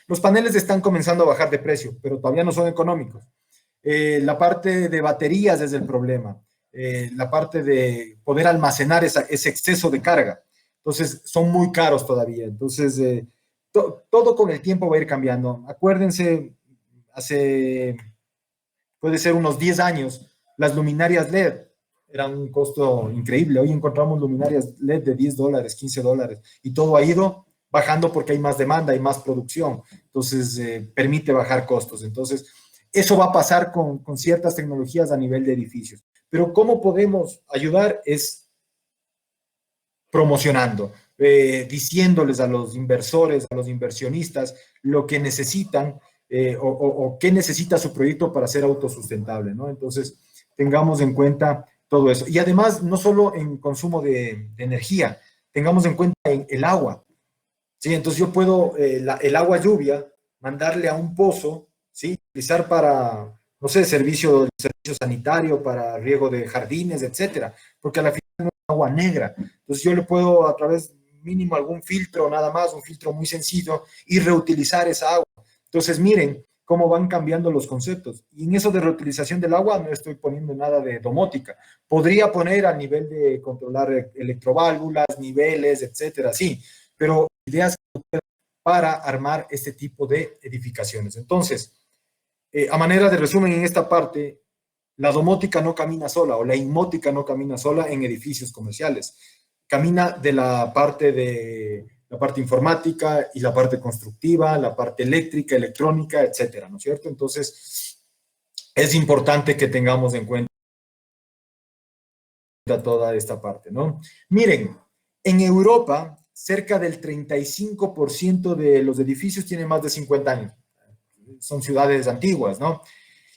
los paneles están comenzando a bajar de precio, pero todavía no son económicos. La parte de baterías es el problema, la parte de poder almacenar ese exceso de carga. Entonces, son muy caros todavía. Entonces, todo con el tiempo va a ir cambiando. Acuérdense, puede ser unos 10 años, las luminarias LED eran un costo increíble. Hoy encontramos luminarias LED de $10, $15, y todo ha ido bajando porque hay más demanda, hay más producción. Entonces, permite bajar costos. Entonces, eso va a pasar con ciertas tecnologías a nivel de edificios. Pero ¿cómo podemos ayudar? Es promocionando, diciéndoles a los inversores, a los inversionistas, lo que necesitan o qué necesita su proyecto para ser autosustentable, ¿no? Entonces, tengamos en cuenta todo eso. Y además, no solo en consumo de energía, tengamos en cuenta el agua, ¿sí? Entonces, yo puedo, el agua lluvia, mandarle a un pozo, ¿sí? Utilizar para, no sé, servicio sanitario, para riego de jardines, etcétera, porque a la final no es agua negra. Entonces yo le puedo, a través mínimo algún filtro, nada más, un filtro muy sencillo, y reutilizar esa agua. Entonces miren cómo van cambiando los conceptos. Y en eso de reutilización del agua no estoy poniendo nada de domótica. Podría poner a nivel de controlar electroválvulas, niveles, etcétera, sí, pero ideas para armar este tipo de edificaciones. Entonces, a manera de resumen en esta parte, la domótica no camina sola o la inmótica no camina sola en edificios comerciales. Camina de la parte informática y la parte constructiva, la parte eléctrica, electrónica, etcétera, ¿no es cierto? Entonces, es importante que tengamos en cuenta toda esta parte, ¿no? Miren, en Europa, cerca del 35% de los edificios tienen más de 50 años. Son ciudades antiguas, ¿no?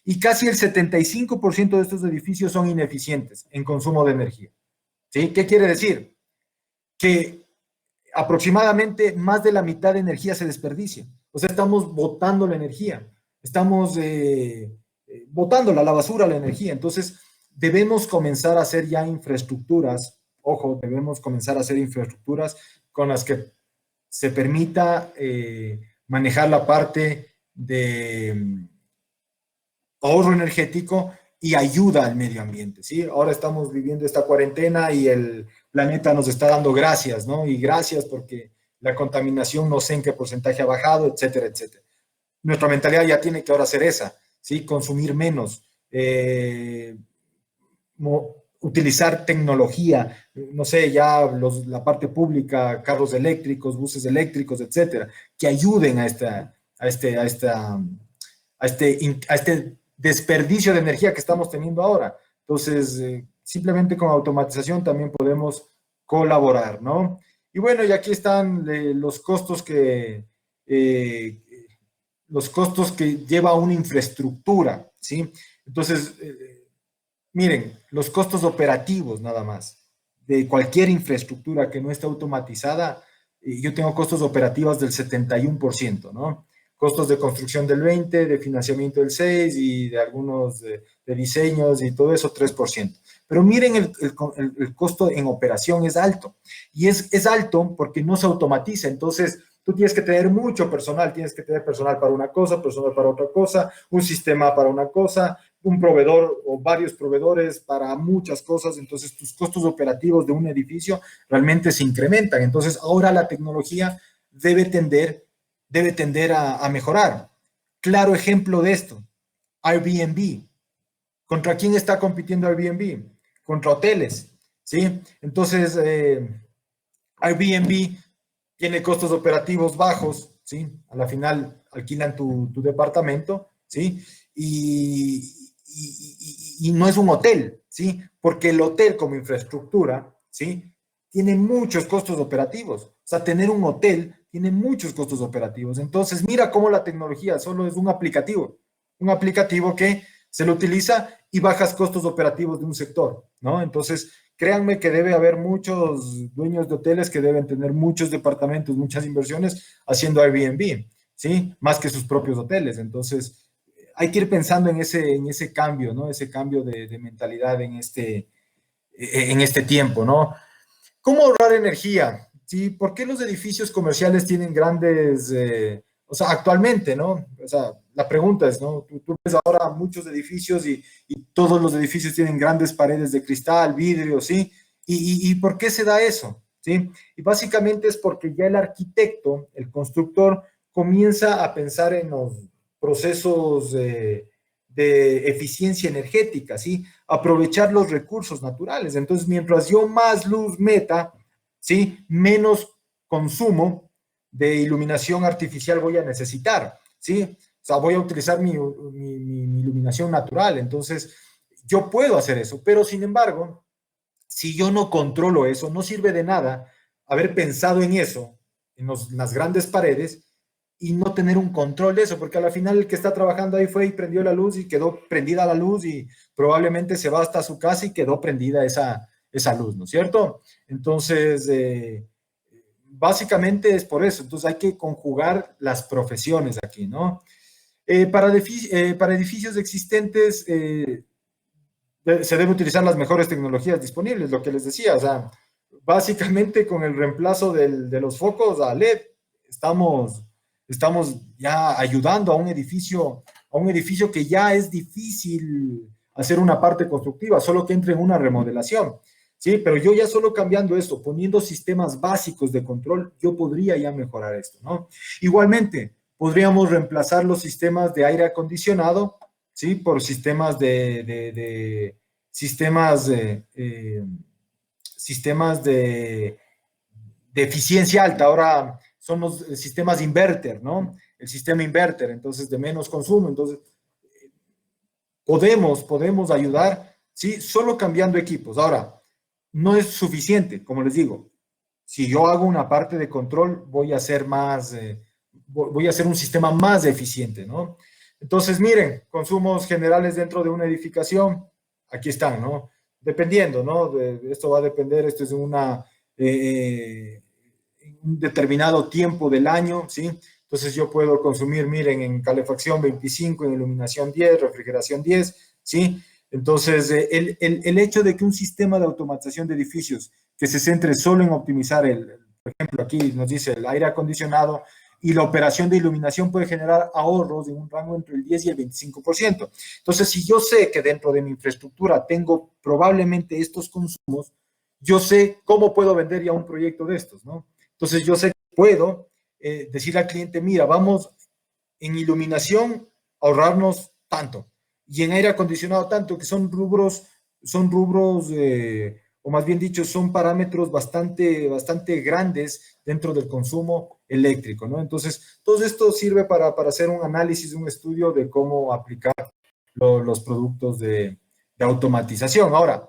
Y casi el 75% de estos edificios son ineficientes en consumo de energía. ¿Sí? ¿Qué quiere decir? Que aproximadamente más de la mitad de energía se desperdicia. O sea, estamos botando la energía, estamos botándola a la basura la energía. Entonces, debemos comenzar a hacer ya infraestructuras, ojo, debemos comenzar a hacer infraestructuras con las que se permita manejar la parte de ahorro energético y ayuda al medio ambiente, ¿sí? Ahora estamos viviendo esta cuarentena y el planeta nos está dando gracias, ¿no? Y gracias porque la contaminación no sé en qué porcentaje ha bajado, etcétera, etcétera. Nuestra mentalidad ya tiene que ahora ser esa, ¿sí? Consumir menos, utilizar tecnología, no sé, ya la parte pública, carros eléctricos, buses eléctricos, etcétera, que ayuden a este desperdicio de energía que estamos teniendo ahora. Entonces, simplemente con automatización también podemos colaborar, ¿no? Y bueno, y aquí están eh, los costos que lleva una infraestructura, ¿sí? Entonces, Miren, los costos operativos nada más de cualquier infraestructura que no esté automatizada, yo tengo costos operativos del 71%, ¿no? Costos de construcción del 20%, de financiamiento del 6% y de algunos de diseños y todo eso 3%. Pero miren, el costo en operación es alto. Y es alto porque no se automatiza. Entonces, tú tienes que tener mucho personal. Tienes que tener personal para una cosa, personal para otra cosa, un sistema para una cosa, un proveedor o varios proveedores para muchas cosas. Entonces, tus costos operativos de un edificio realmente se incrementan. Entonces, ahora la tecnología debe tender a mejorar. Claro ejemplo de esto, Airbnb. ¿Contra quién está compitiendo Airbnb? Contra hoteles, ¿sí? Entonces, Airbnb tiene costos operativos bajos, ¿sí? A la final alquilan tu departamento, ¿sí? Y no es un hotel, ¿sí? Porque el hotel como infraestructura, ¿sí? Tiene muchos costos operativos. O sea, tener un hotel tiene muchos costos operativos. Entonces, mira cómo la tecnología solo es un aplicativo que se lo utiliza y bajas costos operativos de un sector, ¿no? Entonces, créanme que debe haber muchos dueños de hoteles que deben tener muchos departamentos, muchas inversiones haciendo Airbnb, ¿sí? Más que sus propios hoteles. Entonces, hay que ir pensando en ese cambio, ¿no? Ese cambio de mentalidad en este tiempo, ¿no? ¿Cómo ahorrar energía? ¿Sí? ¿Por qué los edificios comerciales tienen grandes, o sea, actualmente, ¿no? O sea, la pregunta es, ¿no? Tú ves ahora muchos edificios y todos los edificios tienen grandes paredes de cristal, vidrio, ¿sí? ¿Y por qué se da eso? ¿Sí? Y básicamente es porque ya el arquitecto, el constructor, comienza a pensar en los procesos de eficiencia energética, ¿sí? Aprovechar los recursos naturales. Entonces, mientras yo más luz meta, ¿sí? Menos consumo de iluminación artificial voy a necesitar, ¿sí? O sea, voy a utilizar mi iluminación natural. Entonces, yo puedo hacer eso, pero sin embargo, si yo no controlo eso, no sirve de nada haber pensado en eso, en las grandes paredes, y no tener un control de eso, porque al final el que está trabajando ahí fue y prendió la luz y quedó prendida la luz y probablemente se va hasta su casa y quedó prendida esa luz, ¿no es cierto? Entonces, básicamente es por eso. Entonces hay que conjugar las profesiones aquí, ¿no? Para edificios existentes, se debe utilizar las mejores tecnologías disponibles, lo que les decía, o sea, básicamente con el reemplazo de los focos a LED, estamos ya ayudando a un edificio que ya es difícil hacer una parte constructiva, solo que entre en una remodelación, ¿sí? Pero yo ya solo cambiando esto, poniendo sistemas básicos de control, yo podría ya mejorar esto, ¿no? Igualmente, podríamos reemplazar los sistemas de aire acondicionado, ¿sí? Por sistemas de eficiencia alta. Ahora son los sistemas inverter, ¿no? El sistema inverter, entonces de menos consumo. Entonces, podemos ayudar, ¿sí? Solo cambiando equipos. Ahora, no es suficiente, como les digo. Si yo hago una parte de control, voy a hacer voy a hacer un sistema más eficiente, ¿no? Entonces, miren, consumos generales dentro de una edificación, aquí están, ¿no? Dependiendo, ¿no? Esto va a depender, esto es un determinado tiempo del año, ¿sí? Entonces yo puedo consumir, miren, en calefacción 25, en iluminación 10, refrigeración 10, ¿sí? Entonces, el hecho de que un sistema de automatización de edificios que se centre solo en optimizar por ejemplo, aquí nos dice el aire acondicionado y la operación de iluminación puede generar ahorros en un rango entre el 10 y el 25%. Entonces, si yo sé que dentro de mi infraestructura tengo probablemente estos consumos, yo sé cómo puedo vender ya un proyecto de estos, ¿no? Entonces, yo sé que puedo decirle al cliente, mira, vamos en iluminación a ahorrarnos tanto y en aire acondicionado tanto, que son rubros, o más bien dicho, son parámetros bastante grandes dentro del consumo eléctrico, ¿no? Entonces, todo esto sirve para hacer un análisis, un estudio de cómo aplicar los productos de automatización. Ahora,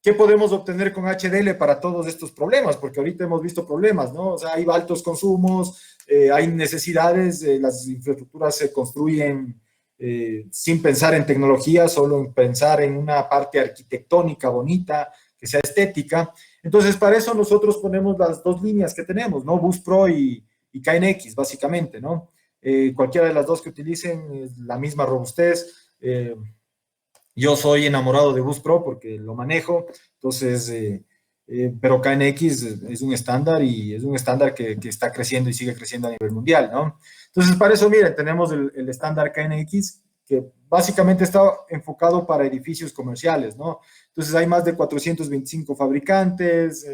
¿qué podemos obtener con HDL para todos estos problemas? Porque ahorita hemos visto problemas, ¿no? O sea, hay altos consumos, hay necesidades, las infraestructuras se construyen sin pensar en tecnología, solo en pensar en una parte arquitectónica bonita, que sea estética. Entonces, para eso nosotros ponemos las dos líneas que tenemos, ¿no? Bus Pro y KNX, básicamente, ¿no? Cualquiera de las dos que utilicen es la misma robustez. Yo soy enamorado de Bus Pro porque lo manejo, entonces, pero KNX es un estándar y es un estándar que está creciendo y sigue creciendo a nivel mundial, ¿no? Entonces, para eso, miren, tenemos el estándar KNX que básicamente está enfocado para edificios comerciales, ¿no? Entonces, hay más de 425 fabricantes,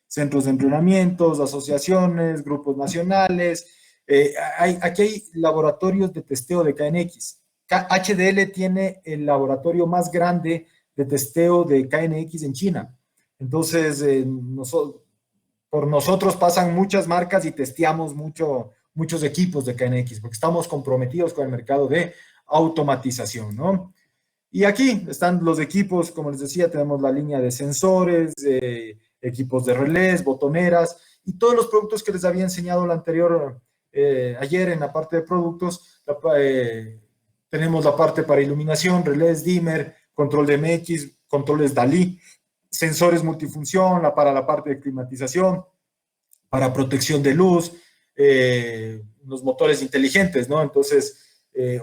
centros de entrenamientos, asociaciones, grupos nacionales. Aquí hay laboratorios de testeo de KNX. HDL tiene el laboratorio más grande de testeo de KNX en China. Entonces, por nosotros pasan muchas marcas y testeamos muchos equipos de KNX porque estamos comprometidos con el mercado de automatización, ¿no? Y aquí están los equipos, como les decía, tenemos la línea de sensores, equipos de relés, botoneras y todos los productos que les había enseñado ayer en la parte de productos. Tenemos la parte para iluminación, relés, dimmer, control de MX, controles DALI, sensores multifunción, para la parte de climatización, para protección de luz, los motores inteligentes, ¿no? Entonces,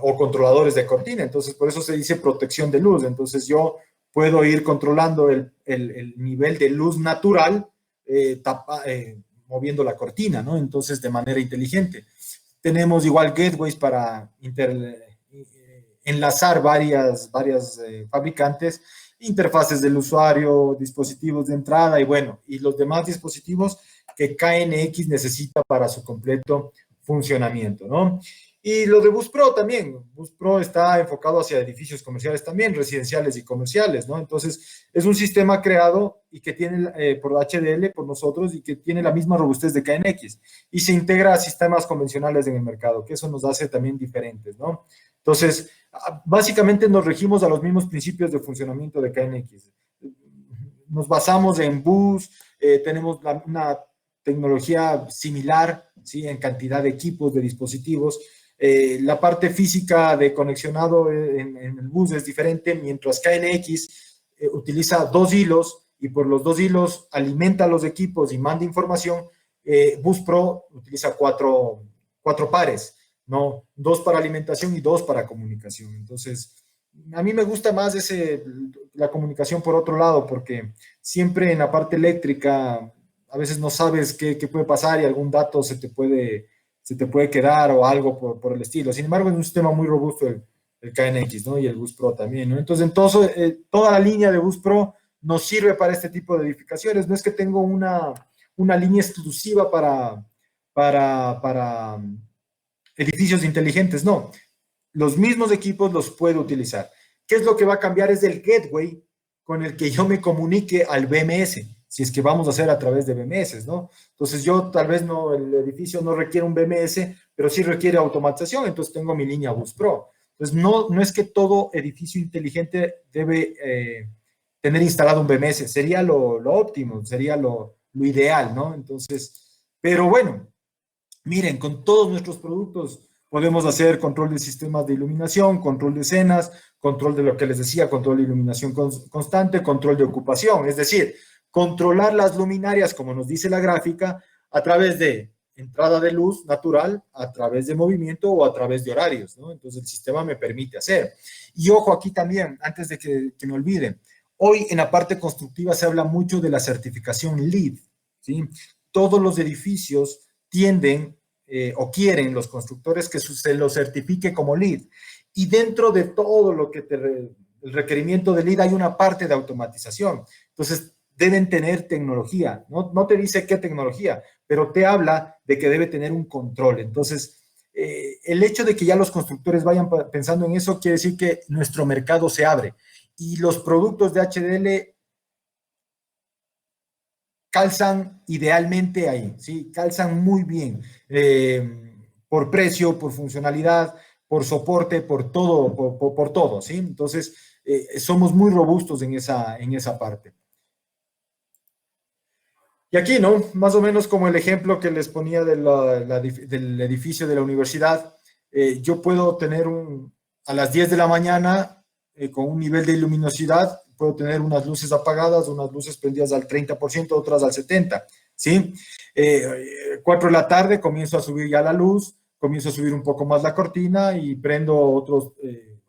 o controladores de cortina. Entonces, por eso se dice protección de luz. Entonces, yo puedo ir controlando el nivel de luz natural moviendo la cortina, ¿no? Entonces, de manera inteligente. Tenemos igual gateways para enlazar varias fabricantes, interfaces del usuario, dispositivos de entrada y bueno, y los demás dispositivos que KNX necesita para su completo funcionamiento, ¿no? Y lo de Bus Pro también. Bus Pro está enfocado hacia edificios comerciales también, residenciales y comerciales, ¿no? Entonces, es un sistema creado y que tiene por HDL, por nosotros, y que tiene la misma robustez de KNX. Y se integra a sistemas convencionales en el mercado, que eso nos hace también diferentes, ¿no? Entonces, básicamente nos regimos a los mismos principios de funcionamiento de KNX. Nos basamos en bus, tenemos una tecnología similar, ¿sí? En cantidad de equipos, de dispositivos. La parte física de conexionado en el bus es diferente, mientras KNX utiliza 2 hilos y por los 2 hilos alimenta los equipos y manda información. Bus Pro utiliza 4 pares, ¿no? 2 para alimentación y 2 para comunicación. Entonces, a mí me gusta más la comunicación por otro lado, porque siempre en la parte eléctrica a veces no sabes qué puede pasar y algún dato se te puede quedar o algo por el estilo. Sin embargo, es un sistema muy robusto el KNX, ¿no? Y el Bus Pro también, ¿no? Entonces, toda la línea de Bus Pro nos sirve para este tipo de edificaciones. No es que tengo una línea exclusiva para edificios inteligentes, no. Los mismos equipos los puedo utilizar. ¿Qué es lo que va a cambiar? Es el gateway con el que yo me comunique al BMS, si es que vamos a hacer a través de BMS, ¿no? Entonces yo tal vez no, el edificio no requiere un BMS, pero sí requiere automatización, entonces tengo mi línea Bus Pro. Entonces no es que todo edificio inteligente debe tener instalado un BMS, sería lo óptimo, sería lo ideal, ¿no? Entonces, pero bueno, miren, con todos nuestros productos podemos hacer control de sistemas de iluminación, control de escenas, control de lo que les decía, control de iluminación constante, control de ocupación, es decir, controlar las luminarias, como nos dice la gráfica, a través de entrada de luz natural, a través de movimiento o a través de horarios, ¿no? Entonces el sistema me permite hacer. Y ojo aquí también, antes de que me olviden, hoy en la parte constructiva se habla mucho de la certificación LEED, ¿sí? Todos los edificios tienden o quieren los constructores que se lo certifique como LEED. Y dentro de todo lo que el requerimiento de LEED hay una parte de automatización. Entonces, deben tener tecnología. No te dice qué tecnología, pero te habla de que debe tener un control. Entonces, el hecho de que ya los constructores vayan pensando en eso quiere decir que nuestro mercado se abre. Y los productos de HDL calzan idealmente ahí, ¿sí? Calzan muy bien, por precio, por funcionalidad, por soporte, por todo, por todo, ¿sí? Entonces, somos muy robustos en esa parte. Y aquí, ¿no? Más o menos como el ejemplo que les ponía del edificio de la universidad, yo puedo tener a las 10 de la mañana, con un nivel de luminosidad, puedo tener unas luces apagadas, unas luces prendidas al 30%, otras al 70%, ¿sí? 4 de la tarde comienzo a subir ya la luz, comienzo a subir un poco más la cortina y prendo otros,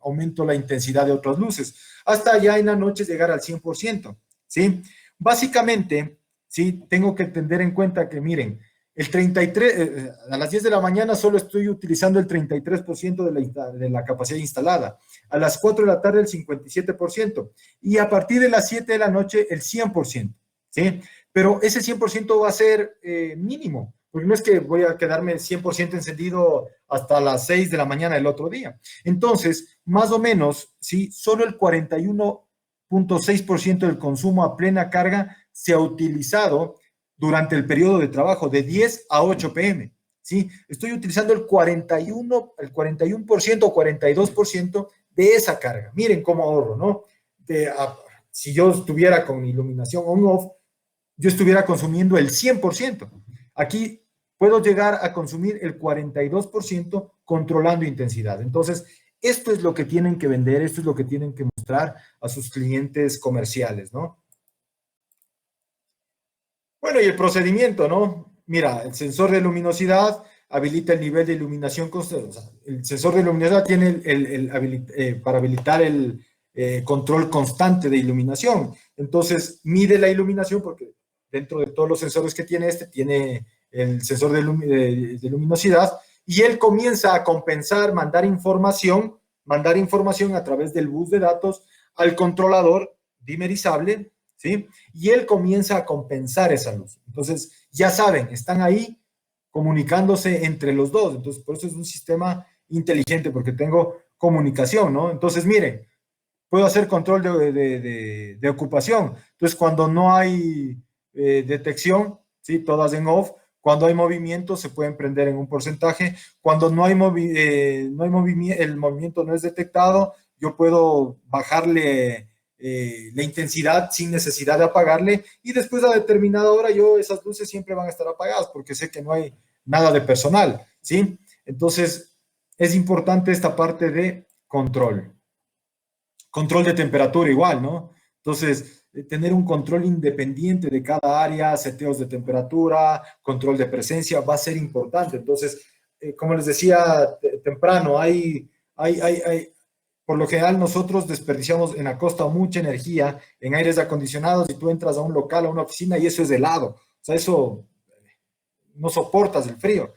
aumento la intensidad de otras luces, hasta ya en la noche llegar al 100%, ¿sí? Básicamente, ¿sí? Tengo que tener en cuenta que, miren, el 33, a las 10 de la mañana solo estoy utilizando el 33% de la capacidad instalada, a las 4 de la tarde el 57%, y a partir de las 7 de la noche el 100%, ¿sí? Pero ese 100% va a ser mínimo, porque no es que voy a quedarme 100% encendido hasta las 6 de la mañana del otro día. Entonces, más o menos, ¿sí? Solo el 41.6% del consumo a plena carga se ha utilizado durante el periodo de trabajo de 10 a 8 pm. ¿Sí? Estoy utilizando el 41% o 42% de esa carga. Miren cómo ahorro, ¿no? Si yo estuviera con iluminación on-off, yo estuviera consumiendo el 100%. Aquí puedo llegar a consumir el 42% controlando intensidad. Entonces, esto es lo que tienen que vender, esto es lo que tienen que mostrar a sus clientes comerciales, ¿no? Bueno, y el procedimiento, ¿no? Mira, el sensor de luminosidad habilita el nivel de iluminación constante. O sea, el sensor de luminosidad tiene para habilitar el control constante de iluminación. Entonces, mide la iluminación porque dentro de todos los sensores que tiene tiene el sensor de luminosidad y él comienza a compensar, mandar información a través del bus de datos al controlador dimerizable, ¿sí? Y él comienza a compensar esa luz. Entonces, ya saben, están ahí comunicándose entre los dos. Entonces, por eso es un sistema inteligente, porque tengo comunicación, ¿no? Entonces, miren, puedo hacer control de ocupación. Entonces, cuando no hay detección, ¿sí? Todas en off. Cuando hay movimiento, se pueden prender en un porcentaje. Cuando no hay, movimiento, el movimiento no es detectado, yo puedo bajarle la intensidad sin necesidad de apagarle, y después a determinada hora esas luces siempre van a estar apagadas porque sé que no hay nada de personal, ¿sí? Entonces, es importante esta parte de control. Control de temperatura igual, ¿no? Entonces, tener un control independiente de cada área, seteos de temperatura, control de presencia, va a ser importante. Entonces, como les decía temprano, por lo general nosotros desperdiciamos en la costa mucha energía en aires acondicionados y tú entras a un local, a una oficina y eso es helado. O sea, eso no soportas el frío.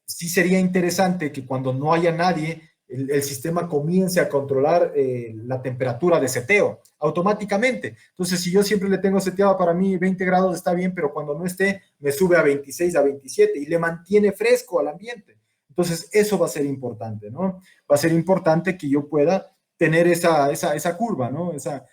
Sí sería interesante que cuando no haya nadie, el sistema comience a controlar la temperatura de seteo automáticamente. Entonces, si yo siempre le tengo seteado para mí 20 grados está bien, pero cuando no esté, me sube a 26, a 27 y le mantiene fresco al ambiente. Entonces, eso va a ser importante, ¿no? Va a ser importante que yo pueda tener esa curva, ¿no? Esa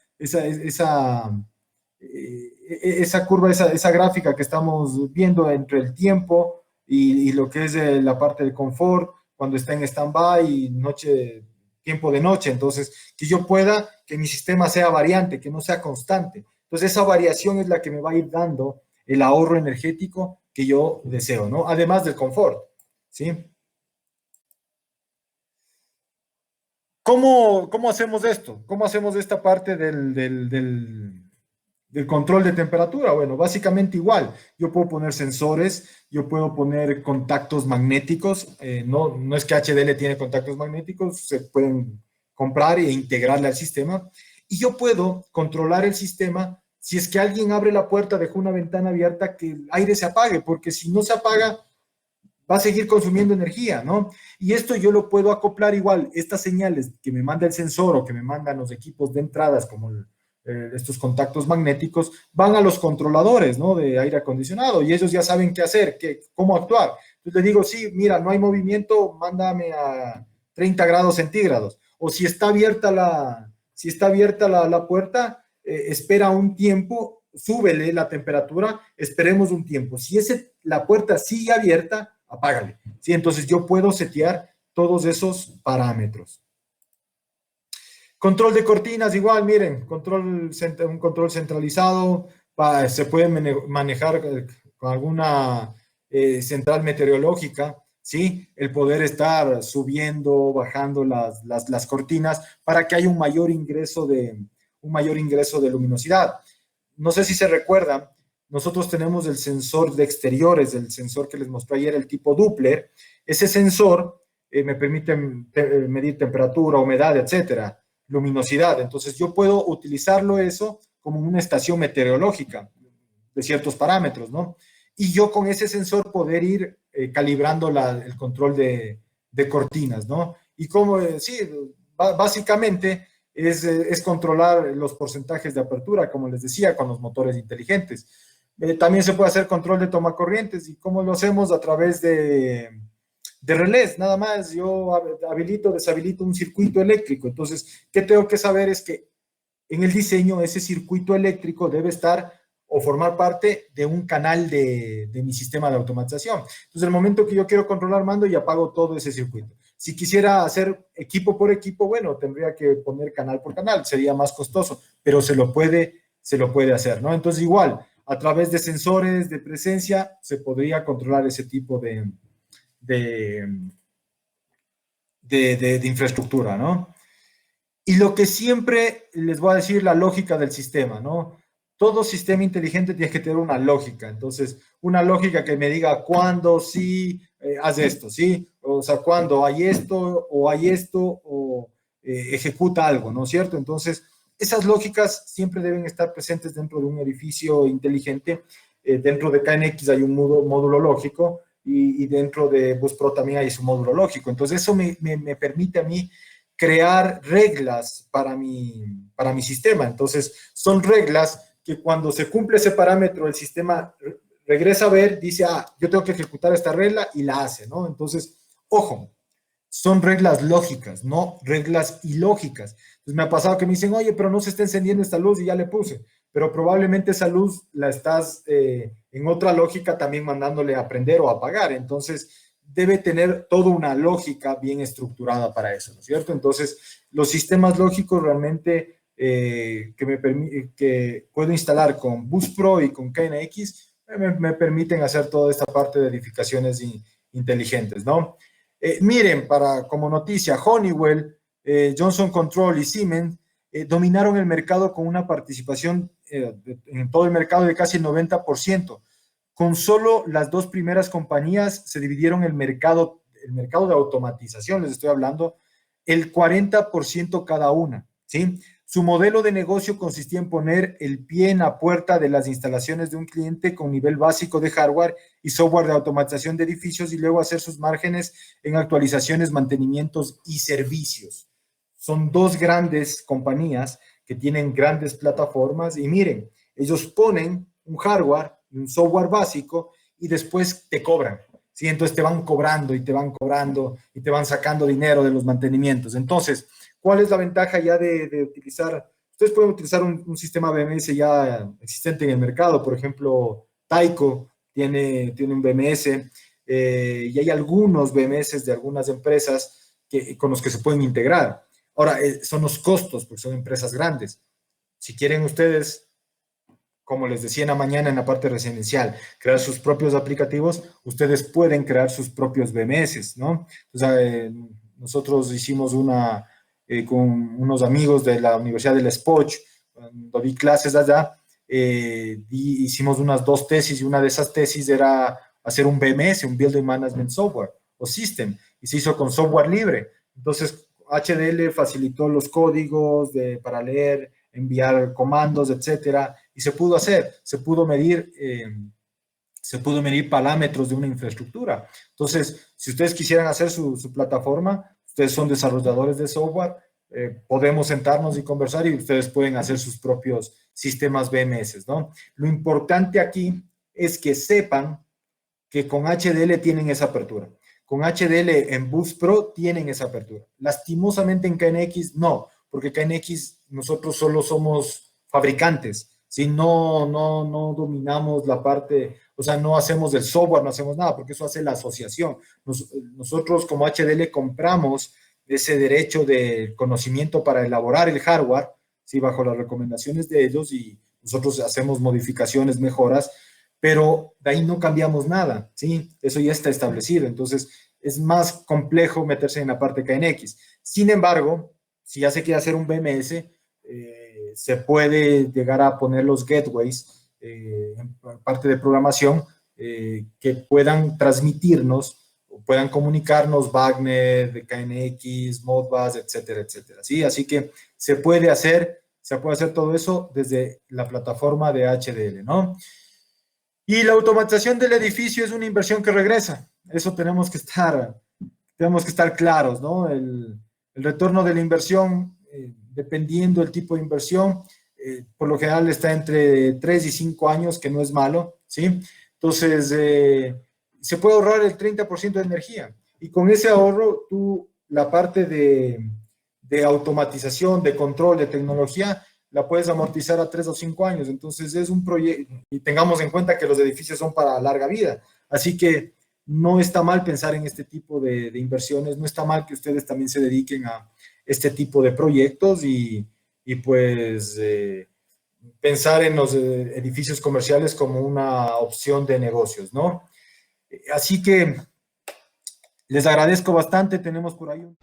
curva, esa gráfica que estamos viendo entre el tiempo y lo que es la parte de confort, cuando está en stand-by, tiempo de noche. Entonces, que yo pueda, que mi sistema sea variante, que no sea constante. Entonces, esa variación es la que me va a ir dando el ahorro energético que yo deseo, ¿no? Además del confort, ¿sí? ¿Cómo hacemos esto? ¿Cómo hacemos esta parte del control de temperatura? Bueno, básicamente igual. Yo puedo poner sensores, yo puedo poner contactos magnéticos. No es que HDL tiene contactos magnéticos, se pueden comprar e integrarle al sistema. Y yo puedo controlar el sistema. Si es que alguien abre la puerta, dejó una ventana abierta, que el aire se apague, porque si no se apaga, va a seguir consumiendo energía, ¿no? Y esto yo lo puedo acoplar igual. Estas señales que me manda el sensor o que me mandan los equipos de entradas, como estos contactos magnéticos, van a los controladores, ¿no? De aire acondicionado, y ellos ya saben qué hacer, cómo actuar. Entonces le digo, sí, mira, no hay movimiento, mándame a 30 grados centígrados. O si está abierta la puerta, espera un tiempo, súbele la temperatura, esperemos un tiempo. Si la puerta sigue abierta, apágale. ¿Sí? Entonces yo puedo setear todos esos parámetros. Control de cortinas, igual, miren, un control centralizado, se puede manejar con alguna central meteorológica ¿sí? El poder estar subiendo, bajando las cortinas para que haya un mayor ingreso de luminosidad. No sé si se recuerdan, nosotros tenemos el sensor de exteriores, el sensor que les mostré ayer, el tipo Doppler. Ese sensor me permite medir temperatura, humedad, etcétera, luminosidad. Entonces yo puedo utilizarlo eso como una estación meteorológica de ciertos parámetros, ¿no? Y yo con ese sensor poder ir calibrando el control de cortinas, ¿no? Y como, sí, básicamente es controlar los porcentajes de apertura, como les decía, con los motores inteligentes. También se puede hacer control de tomacorrientes. ¿Y cómo lo hacemos? A través de relés, nada más. Yo habilito, deshabilito un circuito eléctrico. Entonces, ¿qué tengo que saber? Es que en el diseño ese circuito eléctrico debe estar o formar parte de un canal de mi sistema de automatización. Entonces, el momento que yo quiero controlar mando y apago todo ese circuito. Si quisiera hacer equipo por equipo, bueno, tendría que poner canal por canal, sería más costoso, pero se lo puede hacer, ¿no? Entonces, igual, a través de sensores de presencia, se podría controlar ese tipo de infraestructura, ¿no? Y lo que siempre les voy a decir, la lógica del sistema, ¿no? Todo sistema inteligente tiene que tener una lógica. Entonces, una lógica que me diga cuándo sí, haz esto, ¿sí? O sea, cuándo hay esto, o ejecuta algo, ¿no es cierto? Entonces, esas lógicas siempre deben estar presentes dentro de un edificio inteligente. Dentro de KNX hay un módulo lógico y dentro de BusPro también hay su módulo lógico. Entonces, eso me permite a mí crear reglas para mi sistema. Entonces, son reglas que cuando se cumple ese parámetro, el sistema regresa a ver, dice, yo tengo que ejecutar esta regla y la hace, ¿no? Entonces, ojo, son reglas lógicas, no reglas ilógicas. Entonces, me ha pasado que me dicen, oye, pero no se está encendiendo esta luz y ya le puse, pero probablemente esa luz la estás en otra lógica también mandándole a prender o a apagar. Entonces, debe tener toda una lógica bien estructurada para eso, ¿no es cierto? Entonces, los sistemas lógicos realmente que puedo instalar con BusPro y con KNX me permiten hacer toda esta parte de edificaciones inteligentes, ¿no? Miren, como noticia, Honeywell, Johnson Control y Siemens dominaron el mercado con una participación en todo el mercado de casi el 90%. Con solo las dos primeras compañías se dividieron el mercado de automatización, les estoy hablando, el 40% cada una, ¿sí? Su modelo de negocio consistía en poner el pie en la puerta de las instalaciones de un cliente con nivel básico de hardware y software de automatización de edificios y luego hacer sus márgenes en actualizaciones, mantenimientos y servicios. Son dos grandes compañías que tienen grandes plataformas y miren, ellos ponen un hardware y un software básico y después te cobran, ¿sí? Entonces te van cobrando y te van cobrando y te van sacando dinero de los mantenimientos. Entonces, ¿cuál es la ventaja ya de utilizar? Ustedes pueden utilizar un sistema BMS ya existente en el mercado. Por ejemplo, Taiko tiene un BMS y hay algunos BMS de algunas empresas con los que se pueden integrar. Ahora, son los costos, porque son empresas grandes. Si quieren ustedes, como les decía en la mañana en la parte residencial, crear sus propios aplicativos, ustedes pueden crear sus propios BMS, ¿no? O sea, nosotros hicimos con unos amigos de la Universidad del Spoch, cuando di clases allá, hicimos unas 2 tesis y una de esas tesis era hacer un BMS, un Building Management Software o System, y se hizo con software libre. Entonces, HDL facilitó los códigos para leer, enviar comandos, etcétera, y se pudo hacer, se pudo medir parámetros de una infraestructura. Entonces, si ustedes quisieran hacer su plataforma, ustedes son desarrolladores de software, podemos sentarnos y conversar y ustedes pueden hacer sus propios sistemas BMS, ¿no? Lo importante aquí es que sepan que con HDL tienen esa apertura. Con HDL en BusPro tienen esa apertura. Lastimosamente en KNX no, porque KNX nosotros solo somos fabricantes, ¿sí? No dominamos la parte, o sea, no hacemos el software, no hacemos nada, porque eso hace la asociación. Nosotros como HDL compramos ese derecho de conocimiento para elaborar el hardware, ¿sí? Bajo las recomendaciones de ellos y nosotros hacemos modificaciones, mejoras, pero de ahí no cambiamos nada, ¿sí? Eso ya está establecido. Entonces, es más complejo meterse en la parte KNX. Sin embargo, si ya se quiere hacer un BMS, se puede llegar a poner los gateways en parte de programación que puedan transmitirnos, puedan comunicarnos Wagner, KNX, Modbus, etcétera, etcétera. ¿Sí? Así que se puede hacer todo eso desde la plataforma de HDL, ¿no? Y la automatización del edificio es una inversión que regresa. Eso tenemos que estar claros, ¿no? El retorno de la inversión, dependiendo del tipo de inversión, por lo general está entre 3 y 5 años, que no es malo, ¿sí? Entonces, se puede ahorrar el 30% de energía. Y con ese ahorro, la parte de automatización, de control, de tecnología, la puedes amortizar a 3 o 5 años. Entonces, es un proyecto, y tengamos en cuenta que los edificios son para larga vida. Así que no está mal pensar en este tipo de inversiones, no está mal que ustedes también se dediquen a este tipo de proyectos y pues pensar en los edificios comerciales como una opción de negocios, ¿no? Así que les agradezco bastante, tenemos por ahí un...